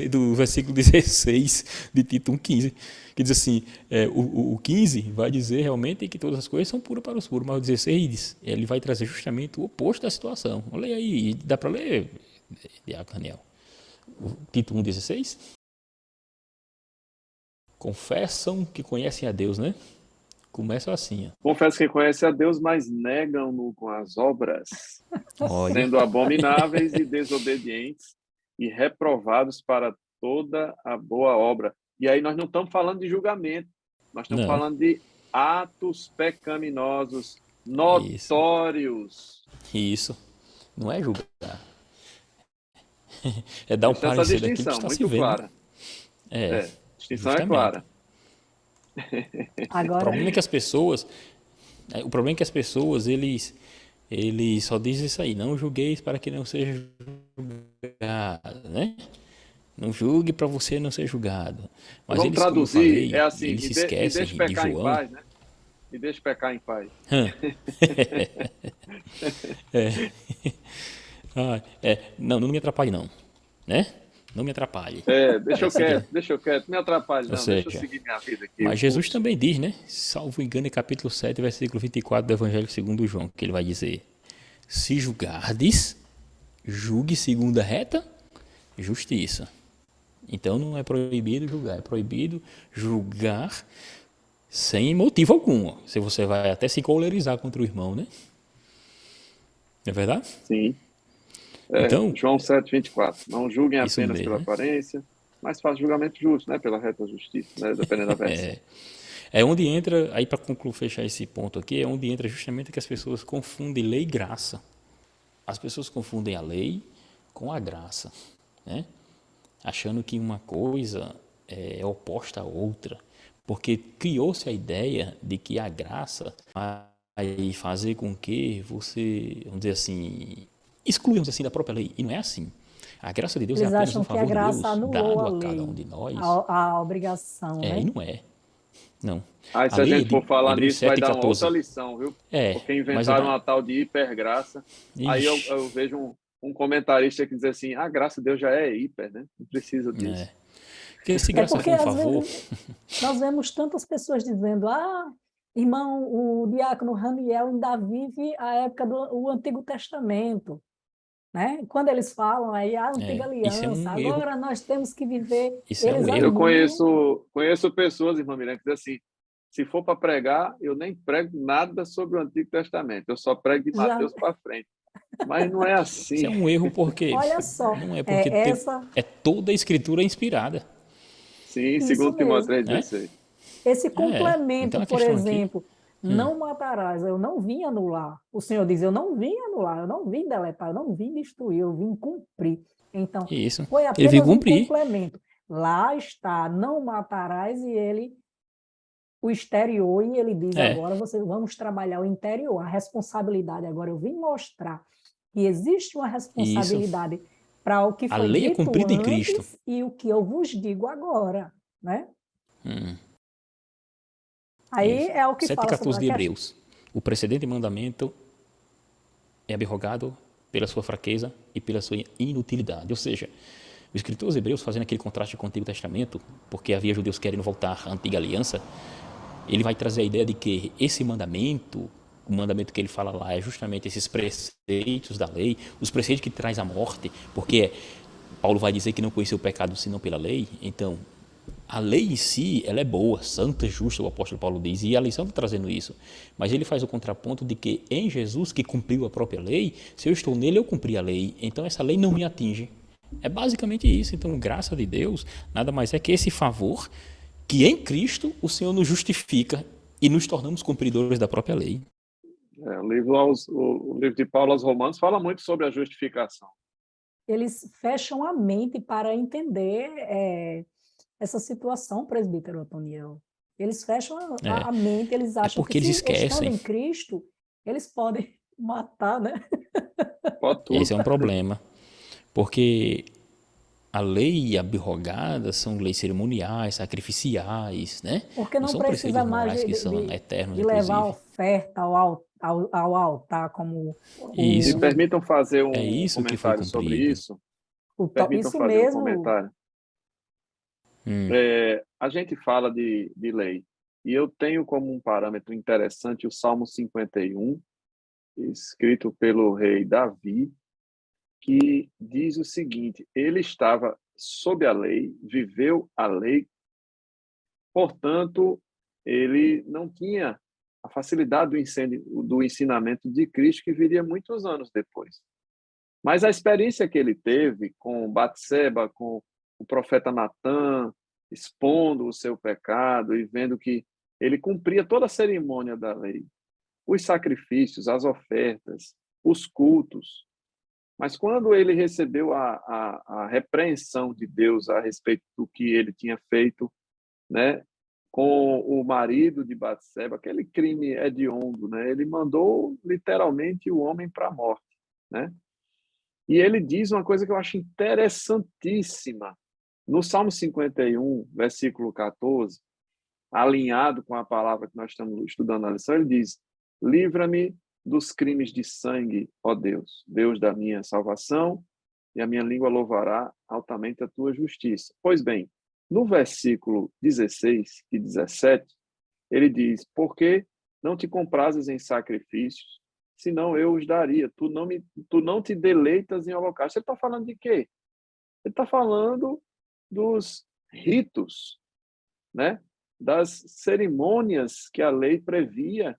do versículo 16 de Tito 1,15, que diz assim, o 15 vai dizer realmente que todas as coisas são puras para os puros, mas o 16 ele vai trazer justamente o oposto da situação. Olha aí, dá para ler, Diácono Daniel. O Tito 1,16. Confessam que conhecem a Deus, né? Começa assim, ó. Confesso que conhece a Deus, mas negam-no com as obras, Olha, sendo abomináveis e desobedientes e reprovados para toda a boa obra. E aí nós não estamos falando de julgamento, nós estamos não, falando de atos pecaminosos isso, notórios. isso. Não é julgar. É dar um Existe essa parecer daquilo que distinção, está se muito vendo. clara. É, Distinção é justamente. clara. O Agora, problema é que as pessoas, eles só dizem isso aí, não julgueis para que não seja julgado, né? Não julgue para você não ser julgado. Mas Vamos eles, como eu traduzir, falei, é assim, eles se me esquecem deixe de pecar em João. paz, né? Me deixe pecar em paz. Não me atrapalhe não, né? Não me atrapalhe. Deixa eu quieto, me atrapalhe Ou não, deixa eu seja, seguir minha vida aqui. mas Jesus também diz, né? Salvo engano, em capítulo 7, versículo 24 do Evangelho segundo João, que ele vai dizer: se julgardes, julgue segundo a reta justiça. Então não é proibido julgar, é proibido julgar sem motivo algum. Se você vai até se colerizar contra o irmão, né? Não é verdade? Sim. Então, João 7,24. Não julguem isso apenas mesmo, pela né? aparência, mas façam julgamento justo, né? Pela reta justiça, né? Dependendo da versão. É onde entra, aí para concluir, fechar esse ponto aqui, é onde entra justamente que as pessoas confundem lei e graça. As pessoas confundem a lei com a graça, né? Achando que uma coisa é oposta à outra, porque criou-se a ideia de que a graça vai fazer com que você, vamos dizer assim, excluímos assim da própria lei, e não é assim. A graça de Deus é eles apenas um acham que a favor de graça Deus anulou dado a a cada um lei, de nós. a obrigação, E né? não é. Não. Aí, se A a lei gente for de falar Hebreus nisso, vai 7 e dar uma outra 14. lição, viu? Porque Mas inventaram uma tal de hipergraça. Aí Ixi, eu vejo um comentarista que diz assim, a graça de Deus já é hiper, né? Não precisa disso. porque se É graça porque, for um às favor, vezes, nós vemos tantas pessoas dizendo: irmão, o diácono Ramiel ainda vive a época do Antigo Testamento. Né? Quando eles falam aí, a Antiga isso é Aliança, um erro. agora nós temos que viver. Isso é Eles um Eu erro. anulam. conheço pessoas, irmã Miranda, que dizem assim, se for para pregar, eu nem prego nada sobre o Antigo Testamento, eu só prego de Já, Mateus para frente. Mas não é Isso assim. é um erro porque olha só, não é porque toda a escritura é inspirada, Sim, isso segundo Timóteo mesmo. 3,16. Esse Então complemento, a por questão aqui, exemplo, não matarás, eu não vim anular. O Senhor diz: eu não vim anular, eu não vim deletar, eu não vim destruir, eu vim cumprir. Então, isso, foi ele veio apenas um cumprir. complemento. Lá está, não matarás, e ele o exterior, e ele diz: agora vamos trabalhar o interior, a responsabilidade. Agora eu vim mostrar que existe uma Isso. responsabilidade para o que A foi lei é dito cumprida em Cristo. antes e o que eu vos digo agora, né? Aí Isso. é o que 7 e fala sobre 14 a de questão. Hebreus. O precedente mandamento é abrogado pela sua fraqueza e pela sua inutilidade. Ou seja, o escritor aos Hebreus, fazendo aquele contraste com o Antigo Testamento, porque havia judeus querendo voltar à antiga aliança, ele vai trazer a ideia de que esse mandamento, o mandamento que ele fala lá, é justamente esses preceitos da lei, os preceitos que traz a morte, porque Paulo vai dizer que não conheceu o pecado senão pela lei. Então, a lei em si, ela é boa, santa, justa, o apóstolo Paulo diz, e a lição está trazendo isso. Mas ele faz o contraponto de que em Jesus, que cumpriu a própria lei, se eu estou nele, eu cumpri a lei, então essa lei não me atinge. É basicamente isso. Então, graça de Deus nada mais é que esse favor que em Cristo o Senhor nos justifica e nos tornamos cumpridores da própria lei. O livro de Paulo aos Romanos fala muito sobre a justificação. Eles fecham a mente para entender essa situação, presbítero Antoniel. Eles fecham a mente, eles acham que porque eles se estando esquecem. em Cristo, eles podem matar, né? Pode tudo. Esse é um problema. Porque a lei abrogada são leis cerimoniais, sacrificiais, né? Porque Não não são precisa preceitos mais morais que são eternos, de levar a inclusive. oferta ao altar, como E Me isso permitam fazer é um isso que foi comentário sobre cumprido. isso. Permitam isso fazer um mesmo. comentário. Hum, A gente fala de lei, e eu tenho como um parâmetro interessante o Salmo 51, escrito pelo rei Davi, que diz o seguinte: ele estava sob a lei, viveu a lei, portanto, ele não tinha a facilidade do ensinamento de Cristo, que viria muitos anos depois. Mas a experiência que ele teve com Batseba, com o profeta Natã, expondo o seu pecado e vendo que ele cumpria toda a cerimônia da lei, os sacrifícios, as ofertas, os cultos. Mas quando ele recebeu a repreensão de Deus a respeito do que ele tinha feito, né, com o marido de Batseba, aquele crime hediondo, né, ele mandou literalmente o homem para a morte, né? E ele diz uma coisa que eu acho interessantíssima. No Salmo 51, versículo 14, alinhado com a palavra que nós estamos estudando na lição, ele diz: livra-me dos crimes de sangue, ó Deus, Deus da minha salvação, e a minha língua louvará altamente a tua justiça. Pois bem, no versículo 16 e 17, ele diz: porque não te comprases em sacrifícios, senão eu os daria. Tu não te deleitas em holocausto. Ele está falando de quê? Ele está falando dos ritos, né? Das cerimônias que a lei previa.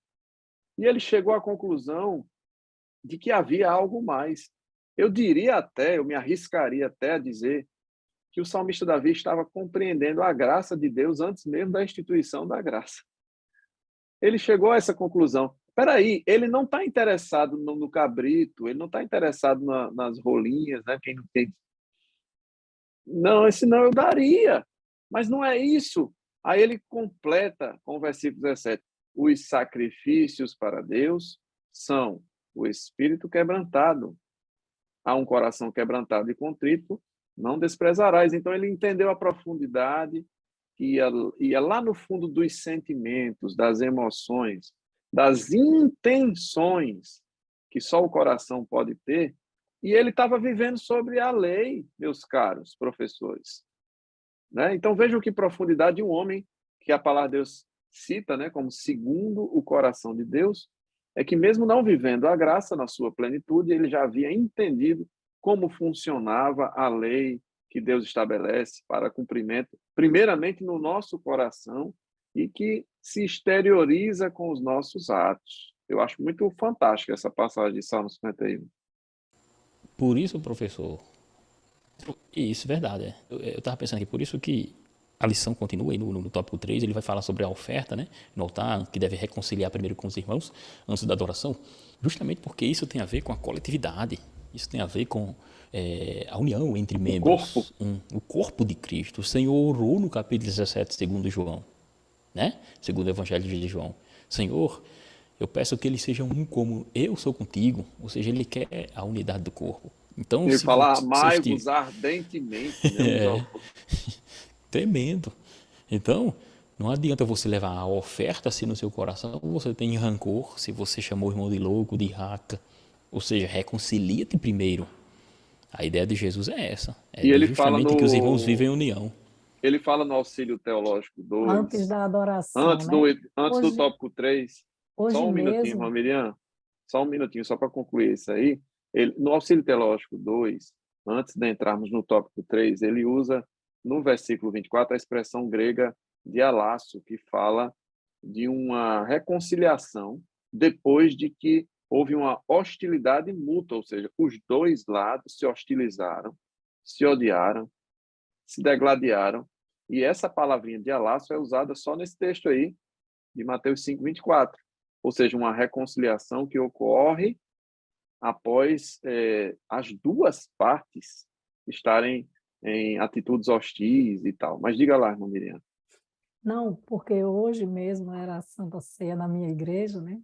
E ele chegou à conclusão de que havia algo mais. Eu diria até, eu me arriscaria até a dizer que o salmista Davi estava compreendendo a graça de Deus antes mesmo da instituição da graça. Ele chegou a essa conclusão. Espera aí, ele não está interessado no cabrito, ele não está interessado nas rolinhas, né? Quem não tem. Não, esse não eu daria. Mas não é isso. Aí ele completa com o versículo 17: os sacrifícios para Deus são o espírito quebrantado. A um coração quebrantado e contrito, não desprezarás. Então ele entendeu a profundidade, ia lá no fundo dos sentimentos, das emoções, das intenções que só o coração pode ter, e ele estava vivendo sobre a lei, meus caros professores. Né? Então vejam que profundidade de um homem que a palavra de Deus cita, né, como segundo o coração de Deus, é que mesmo não vivendo a graça na sua plenitude, ele já havia entendido como funcionava a lei que Deus estabelece para cumprimento, primeiramente no nosso coração, e que se exterioriza com os nossos atos. Eu acho muito fantástica essa passagem de Salmo 51. por isso, professor, isso é verdade. Eu estava pensando aqui, por isso que a lição continua aí no tópico 3, ele vai falar sobre a oferta, né, no altar, que deve reconciliar primeiro com os irmãos, antes da adoração, justamente porque isso tem a ver com a coletividade, isso tem a ver com a união entre O corpo. membros, o corpo de Cristo. O Senhor orou no capítulo 17, segundo João, né? Segundo o Evangelho de João. Senhor, eu peço que eles sejam um como eu sou contigo, ou seja, ele quer a unidade do corpo. Então, Ele se fala: você estiver... amai-vos ardentemente, né, uns aos outros. Tremendo. Então, não adianta você levar a oferta assim no seu coração, você tem rancor, se você chamou o irmão de louco, de raca. Ou seja, reconcilia-te primeiro. A ideia de Jesus é essa, é E de justamente que os irmãos vivem em união. ele fala no auxílio teológico Antes 2, da adoração, né? antes do Hoje, tópico 3, hoje só um minutinho, mesmo, irmã Miriam, só um minutinho, só para concluir isso aí. No auxílio teológico 2, antes de entrarmos no tópico 3, ele usa no versículo 24 a expressão grega dialasso, que fala de uma reconciliação depois de que houve uma hostilidade mútua, ou seja, os dois lados se hostilizaram, se odiaram, se degladiaram. E essa palavrinha dialasso é usada só nesse texto aí, de Mateus 5:24. Ou seja, uma reconciliação que ocorre após as duas partes estarem em atitudes hostis e tal. Mas diga lá, irmã Miriam. não, porque hoje mesmo era a Santa Ceia na minha igreja, né?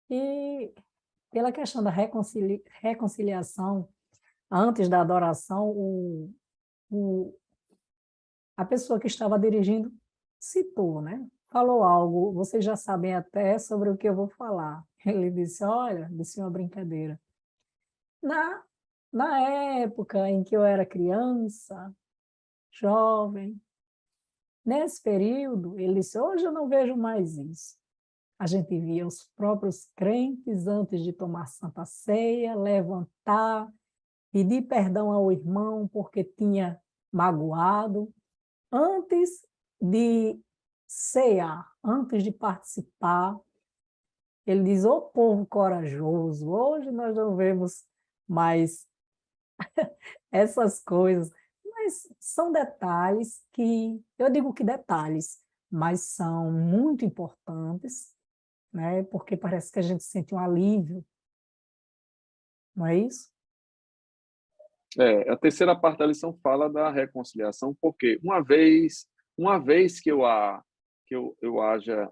E pela questão da reconciliação, antes da adoração, a pessoa que estava dirigindo citou, né? Falou algo, vocês já sabem até sobre o que eu vou falar. Ele disse, olha, disse uma brincadeira. Na época em que eu era criança, jovem, nesse período, ele disse, hoje eu não vejo mais isso. A gente via os próprios crentes, antes de tomar Santa Ceia, levantar, pedir perdão ao irmão porque tinha magoado, antes de cear, antes de participar. Ele diz, ô povo corajoso, hoje nós não vemos mais essas coisas, mas são detalhes que, eu digo que detalhes, mas são muito importantes, né? Porque parece que a gente sente um alívio, não é isso? A terceira parte da lição fala da reconciliação, porque uma vez que eu haja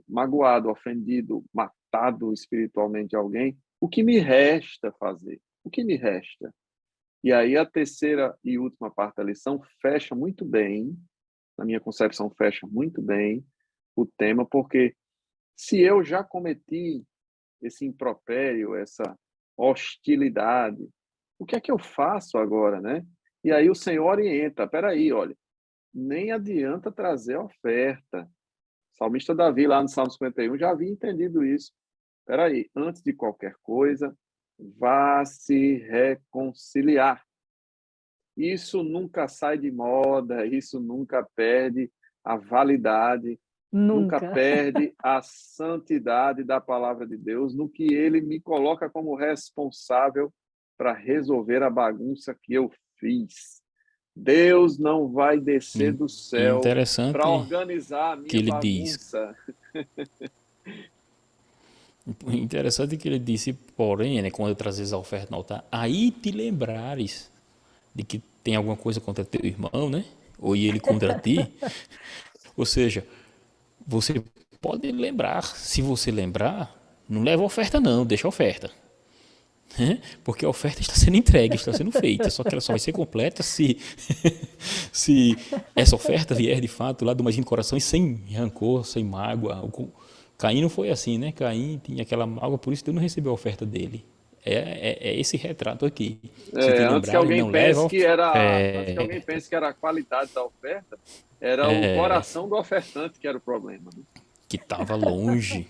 magoado, ofendido, matado espiritualmente alguém, o que me resta fazer? O que me resta? E aí a terceira e última parte da lição fecha muito bem, na minha concepção fecha muito bem o tema, porque se eu já cometi esse impropério, essa hostilidade, o que é que eu faço agora, né? E aí o Senhor orienta, peraí, olha, nem adianta trazer a oferta. O salmista Davi, lá no Salmo 51, já havia entendido isso. Peraí, antes de qualquer coisa, vá se reconciliar. Isso nunca sai de moda, isso nunca perde a validade, nunca Nunca. perde a santidade da palavra de Deus, no que ele me coloca como responsável para resolver a bagunça que eu fiz. Deus não vai descer do céu para Interessante organizar a que minha ele diz. bagunça. Interessante que ele disse, porém, né, quando trazes a oferta no altar, aí te lembrares de que tem alguma coisa contra teu irmão, né? Ou ele contra ti. Ou seja, você pode lembrar. Se você lembrar, não leva a oferta não, deixa a oferta. Porque a oferta está sendo entregue, está sendo feita, só que ela só vai ser completa se essa oferta vier de fato lá do mais íntimo coração e sem rancor, sem mágoa. Caim não foi assim, né? Caim tinha aquela mágoa, por isso Deus não recebeu a oferta dele. É esse retrato aqui. Se te Antes que lembrarem, alguém não leva a pense que oferta. era, antes que alguém pense que era a qualidade da oferta, era o coração do ofertante que era o problema, né? Que estava longe.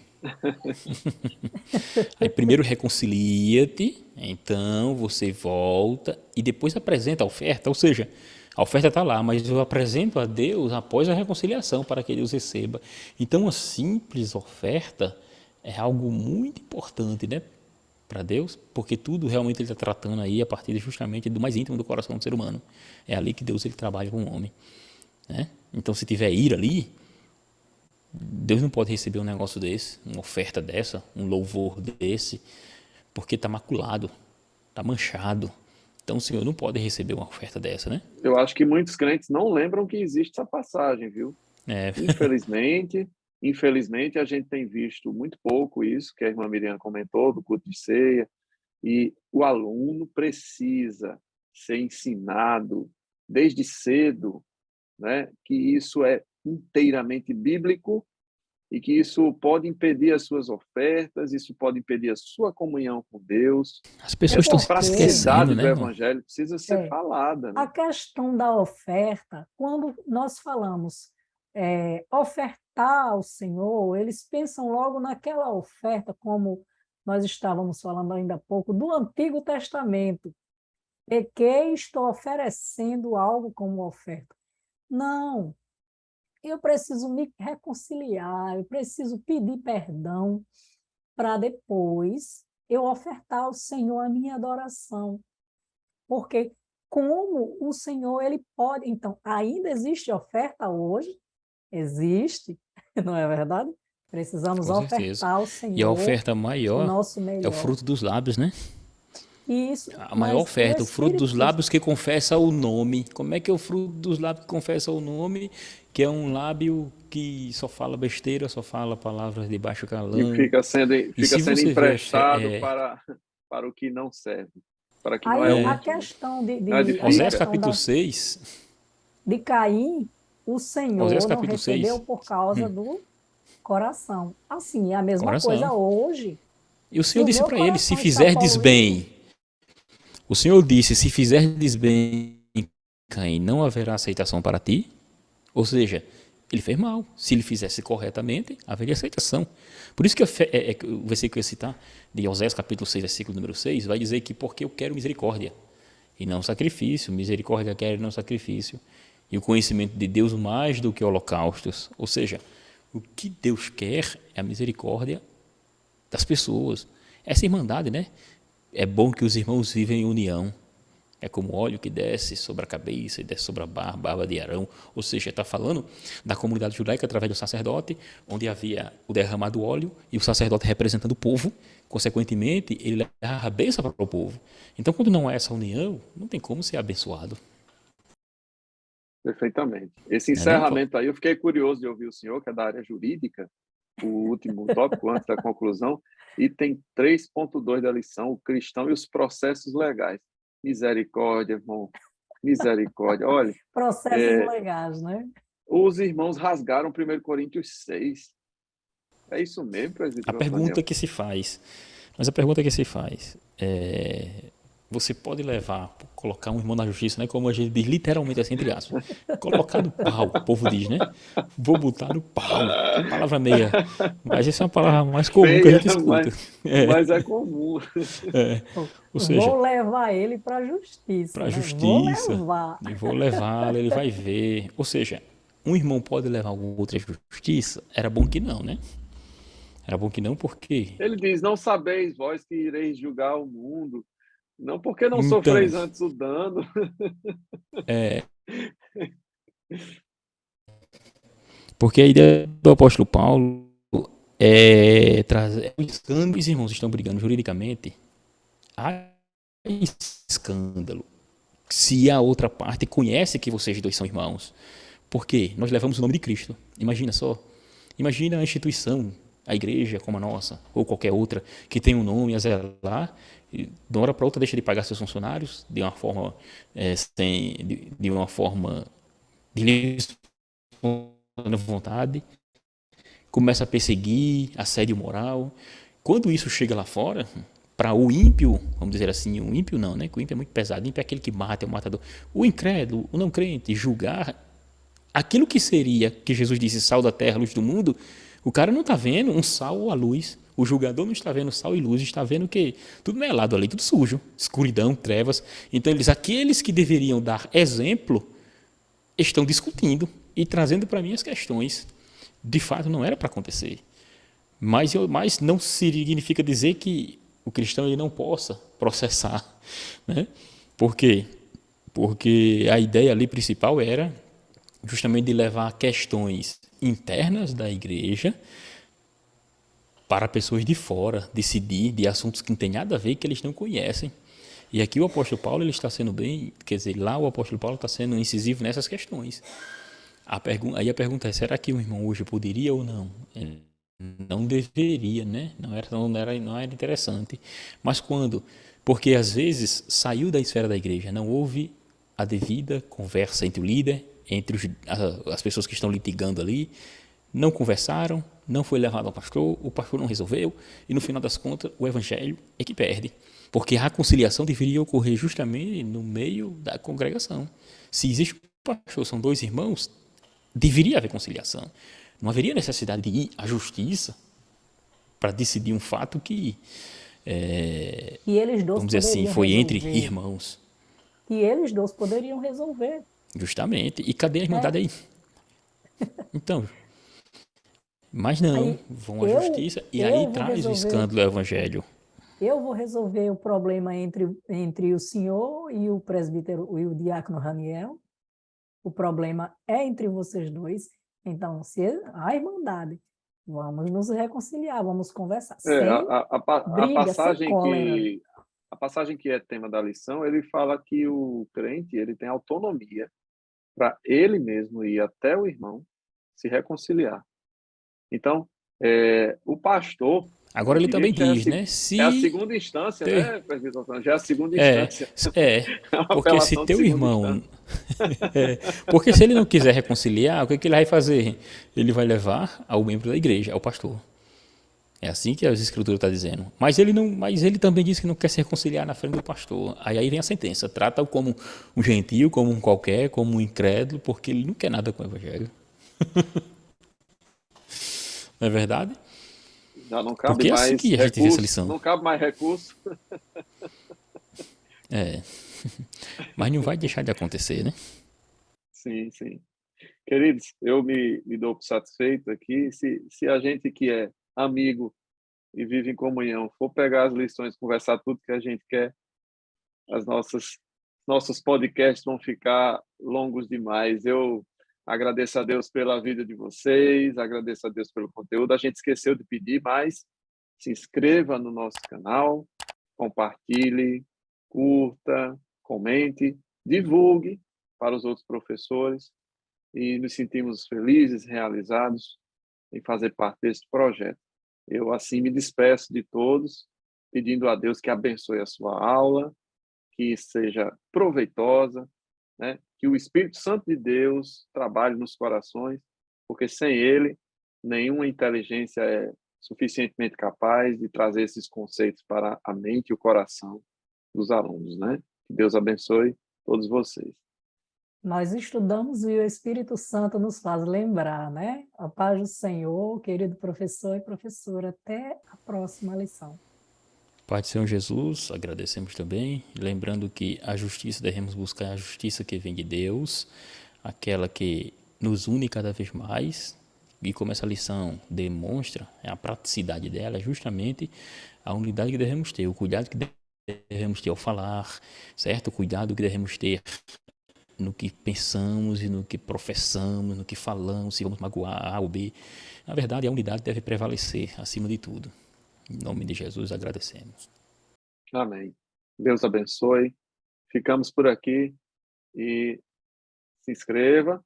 Aí primeiro reconcilia-te, então você volta e depois apresenta a oferta, ou seja, a oferta está lá, mas eu apresento a Deus após a reconciliação para que Deus receba. Então a simples oferta é algo muito importante, né, para Deus, porque tudo realmente Ele está tratando aí a partir justamente do mais íntimo do coração do ser humano. É ali que Deus ele trabalha com o homem, né? Então se tiver ira ali, Deus não pode receber um negócio desse, uma oferta dessa, um louvor desse, porque está maculado, está manchado. Então o Senhor não pode receber uma oferta dessa, né? Eu acho que muitos crentes não lembram que existe essa passagem, viu? É, Infelizmente a gente tem visto muito pouco isso, que a irmã Miriam comentou, do culto de ceia, e o aluno precisa ser ensinado desde cedo, né, que isso é inteiramente bíblico e que isso pode impedir as suas ofertas, isso pode impedir a sua comunhão com Deus. as pessoas estão se Essa esquecendo, veracidade do né, irmão? evangelho precisa ser falada, A né? questão da oferta, quando nós falamos ofertar ao Senhor, eles pensam logo naquela oferta, como nós estávamos falando ainda há pouco, do Antigo Testamento. Pequei, estou oferecendo algo como oferta. Não, eu preciso me reconciliar, eu preciso pedir perdão para depois eu ofertar ao Senhor a minha adoração. Porque como o Senhor, ele pode... Então, ainda existe oferta hoje? Existe, não é verdade? Precisamos Com certeza. ofertar ao E a Senhor oferta o maior nosso é o melhor. fruto dos lábios, né? Isso, A maior mas o oferta, o fruto dos Espírito... lábios que confessa o nome. Como é que é o fruto dos lábios que confessa o nome? Que é um lábio que só fala besteira, só fala palavras de baixo E calão. fica sendo, E fica se sendo você vê emprestado para o que não serve. para que Aí Noé a use, questão não a Oséias edifica. questão capítulo 6, de Caim, o Oséias Senhor não capítulo recebeu 6, por causa do coração. Assim, é a mesma coração. coisa hoje. E o Se Senhor o disse meu para ele, se coração está fizerdes poluído, bem, o Senhor disse, se fizerdes bem, Caim, não haverá aceitação para ti. Ou seja, ele fez mal. Se ele fizesse corretamente, haveria aceitação. Por isso que o versículo que eu ia citar, de Oséias capítulo 6, versículo número 6, vai dizer que porque eu quero misericórdia e não sacrifício, misericórdia quero e não sacrifício, e o conhecimento de Deus mais do que holocaustos. Ou seja, o que Deus quer é a misericórdia das pessoas. Essa irmandade, né? É bom que os irmãos vivem em união. É como óleo que desce sobre a cabeça e desce sobre a barba de Arão. Ou seja, está falando da comunidade judaica através do sacerdote, onde havia o derramado óleo e o sacerdote representando o povo. Consequentemente, ele leva a bênção para o povo. Então, quando não há essa união, não tem como ser abençoado. Perfeitamente. Esse Não é não? encerramento aí, eu fiquei curioso de ouvir o senhor, que é da área jurídica, o último tópico antes da conclusão, item 3.2 da lição, o cristão e os processos legais. Misericórdia, irmão, misericórdia. Olha, processos legais, né? os irmãos rasgaram 1 Coríntios 6. É isso mesmo, A presbítero pergunta Daniel? que se faz, mas a pergunta que se faz é, você pode levar, colocar um irmão na justiça, né, como a gente diz literalmente assim, entre aspas, colocar no pau, o povo diz, né? Vou botar no pau. Palavra meia, mas essa é uma palavra mais comum que a Feia, gente escuta. mas é comum. Ou seja, Vou levar ele para a justiça, para a né? Vou justiça, levar. e vou levá-lo, ele vai ver. Ou seja, um irmão pode levar o outro à justiça? Era bom que não, né? Era bom que não, porque Ele diz: Não sabeis vós que ireis julgar o mundo, não porque não então, sofreis antes o dano. porque a ideia do apóstolo Paulo é trazer quando os irmãos estão brigando juridicamente, há escândalo. Se a outra parte conhece que vocês dois são irmãos, porque nós levamos o nome de Cristo. Imagina só. Imagina a instituição, a igreja como a nossa, ou qualquer outra, que tem um nome a zelar, e de uma hora para outra deixa de pagar seus funcionários de uma forma, de uma forma de livre vontade, começa a perseguir, assédio moral. Quando isso chega lá fora, para o ímpio, vamos dizer assim, o ímpio não, né? Que o ímpio é muito pesado, o ímpio é aquele que mata, é o matador. O incrédulo, o não crente, julgar aquilo que seria, que Jesus disse, sal da terra, luz do mundo, o cara não está vendo um sal ou a luz. O julgador não está vendo sal e luz, está vendo que tudo melado ali, tudo sujo, escuridão, trevas. Então ele diz, aqueles que deveriam dar exemplo estão discutindo e trazendo para mim as questões. De fato, não era para acontecer. Mas não significa dizer que o cristão ele não possa processar. Né? Por quê? Porque a ideia ali principal era justamente de levar questões internas da igreja para pessoas de fora decidir de assuntos que não tem nada a ver, que eles não conhecem. E aqui o apóstolo Paulo ele está sendo bem, quer dizer, lá o apóstolo Paulo está sendo incisivo nessas questões. Aí a pergunta é, será que o irmão hoje poderia ou não? Não deveria, né? Não era interessante. Mas quando? Porque às vezes saiu da esfera da igreja, não houve a devida conversa entre o líder, entre as pessoas que estão litigando ali, não conversaram, não foi levado ao pastor, o pastor não resolveu, e no final das contas o evangelho é que perde. Porque a conciliação deveria ocorrer justamente no meio da congregação. Se existe um pastor, são dois irmãos, deveria haver conciliação. Não haveria necessidade de ir à justiça para decidir um fato que, E eles dois vamos dizer assim, poderiam foi entre resolver. irmãos. E eles dois poderiam resolver. Justamente. E cadê a É. irmandade aí? Então, mas não, Aí vão à eu, justiça e aí eu vou traz o resolver escândalo do evangelho. eu vou resolver o problema entre o senhor e o presbítero e o diácono Raniel. O problema é entre vocês dois. Então, se a irmandade, vamos nos reconciliar, vamos conversar, É, sem a briga, sem passagem cólera. que é tema da lição, ele fala que o crente ele tem autonomia para ele mesmo ir até o irmão se reconciliar. Então, o pastor Agora ele também diria diz, que né? é a segunda instância, né, presbítero Antônio? Já é a segunda instância. É uma porque se apelação de teu segunda irmão, instância. porque se ele não quiser reconciliar, o que ele vai fazer? Ele vai levar ao membro da igreja, ao pastor. É assim que as escrituras estão dizendo. Mas ele também diz que não quer se reconciliar na frente do pastor. Aí vem a sentença. Trata-o como um gentio, como um qualquer, como um incrédulo, porque ele não quer nada com o evangelho. Não é verdade? Já não cabe Porque é assim mais que a gente vê essa recurso, lição. não cabe mais recurso. É. Mas não vai deixar de acontecer, né? Sim, sim. Queridos, eu me dou por satisfeito aqui. Se a gente que é amigo e vive em comunhão for pegar as lições, conversar tudo que a gente quer, as nossos podcasts vão ficar longos demais. Eu agradeço a Deus pela vida de vocês, agradeço a Deus pelo conteúdo. A gente esqueceu de pedir, mas se inscreva no nosso canal, compartilhe, curta, comente, divulgue para os outros professores e nos sentimos felizes, realizados em fazer parte desse projeto. Eu, assim, me despeço de todos, pedindo a Deus que abençoe a sua aula, que seja proveitosa, né? Que o Espírito Santo de Deus trabalhe nos corações, porque sem ele, nenhuma inteligência é suficientemente capaz de trazer esses conceitos para a mente e o coração dos alunos, né? Que Deus abençoe todos vocês. Nós estudamos e o Espírito Santo nos faz lembrar, né? A paz do Senhor, querido professor e professora. Até a próxima lição. Pai do Senhor Jesus, agradecemos também, lembrando que a justiça devemos buscar a justiça que vem de Deus, aquela que nos une cada vez mais, e como essa lição demonstra, a praticidade dela é justamente a unidade que devemos ter, o cuidado que devemos ter ao falar, certo? O cuidado que devemos ter no que pensamos e no que professamos, no que falamos, se vamos magoar A ou B. Na verdade, a unidade deve prevalecer acima de tudo. Em nome de Jesus, agradecemos. Amém. Deus abençoe. Ficamos por aqui e se inscreva,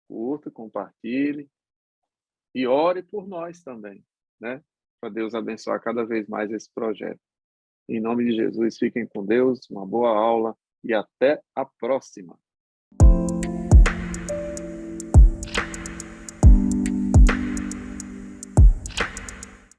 curta, compartilhe e ore por nós também, né? Para Deus abençoar cada vez mais esse projeto. Em nome de Jesus, fiquem com Deus, uma boa aula e até a próxima.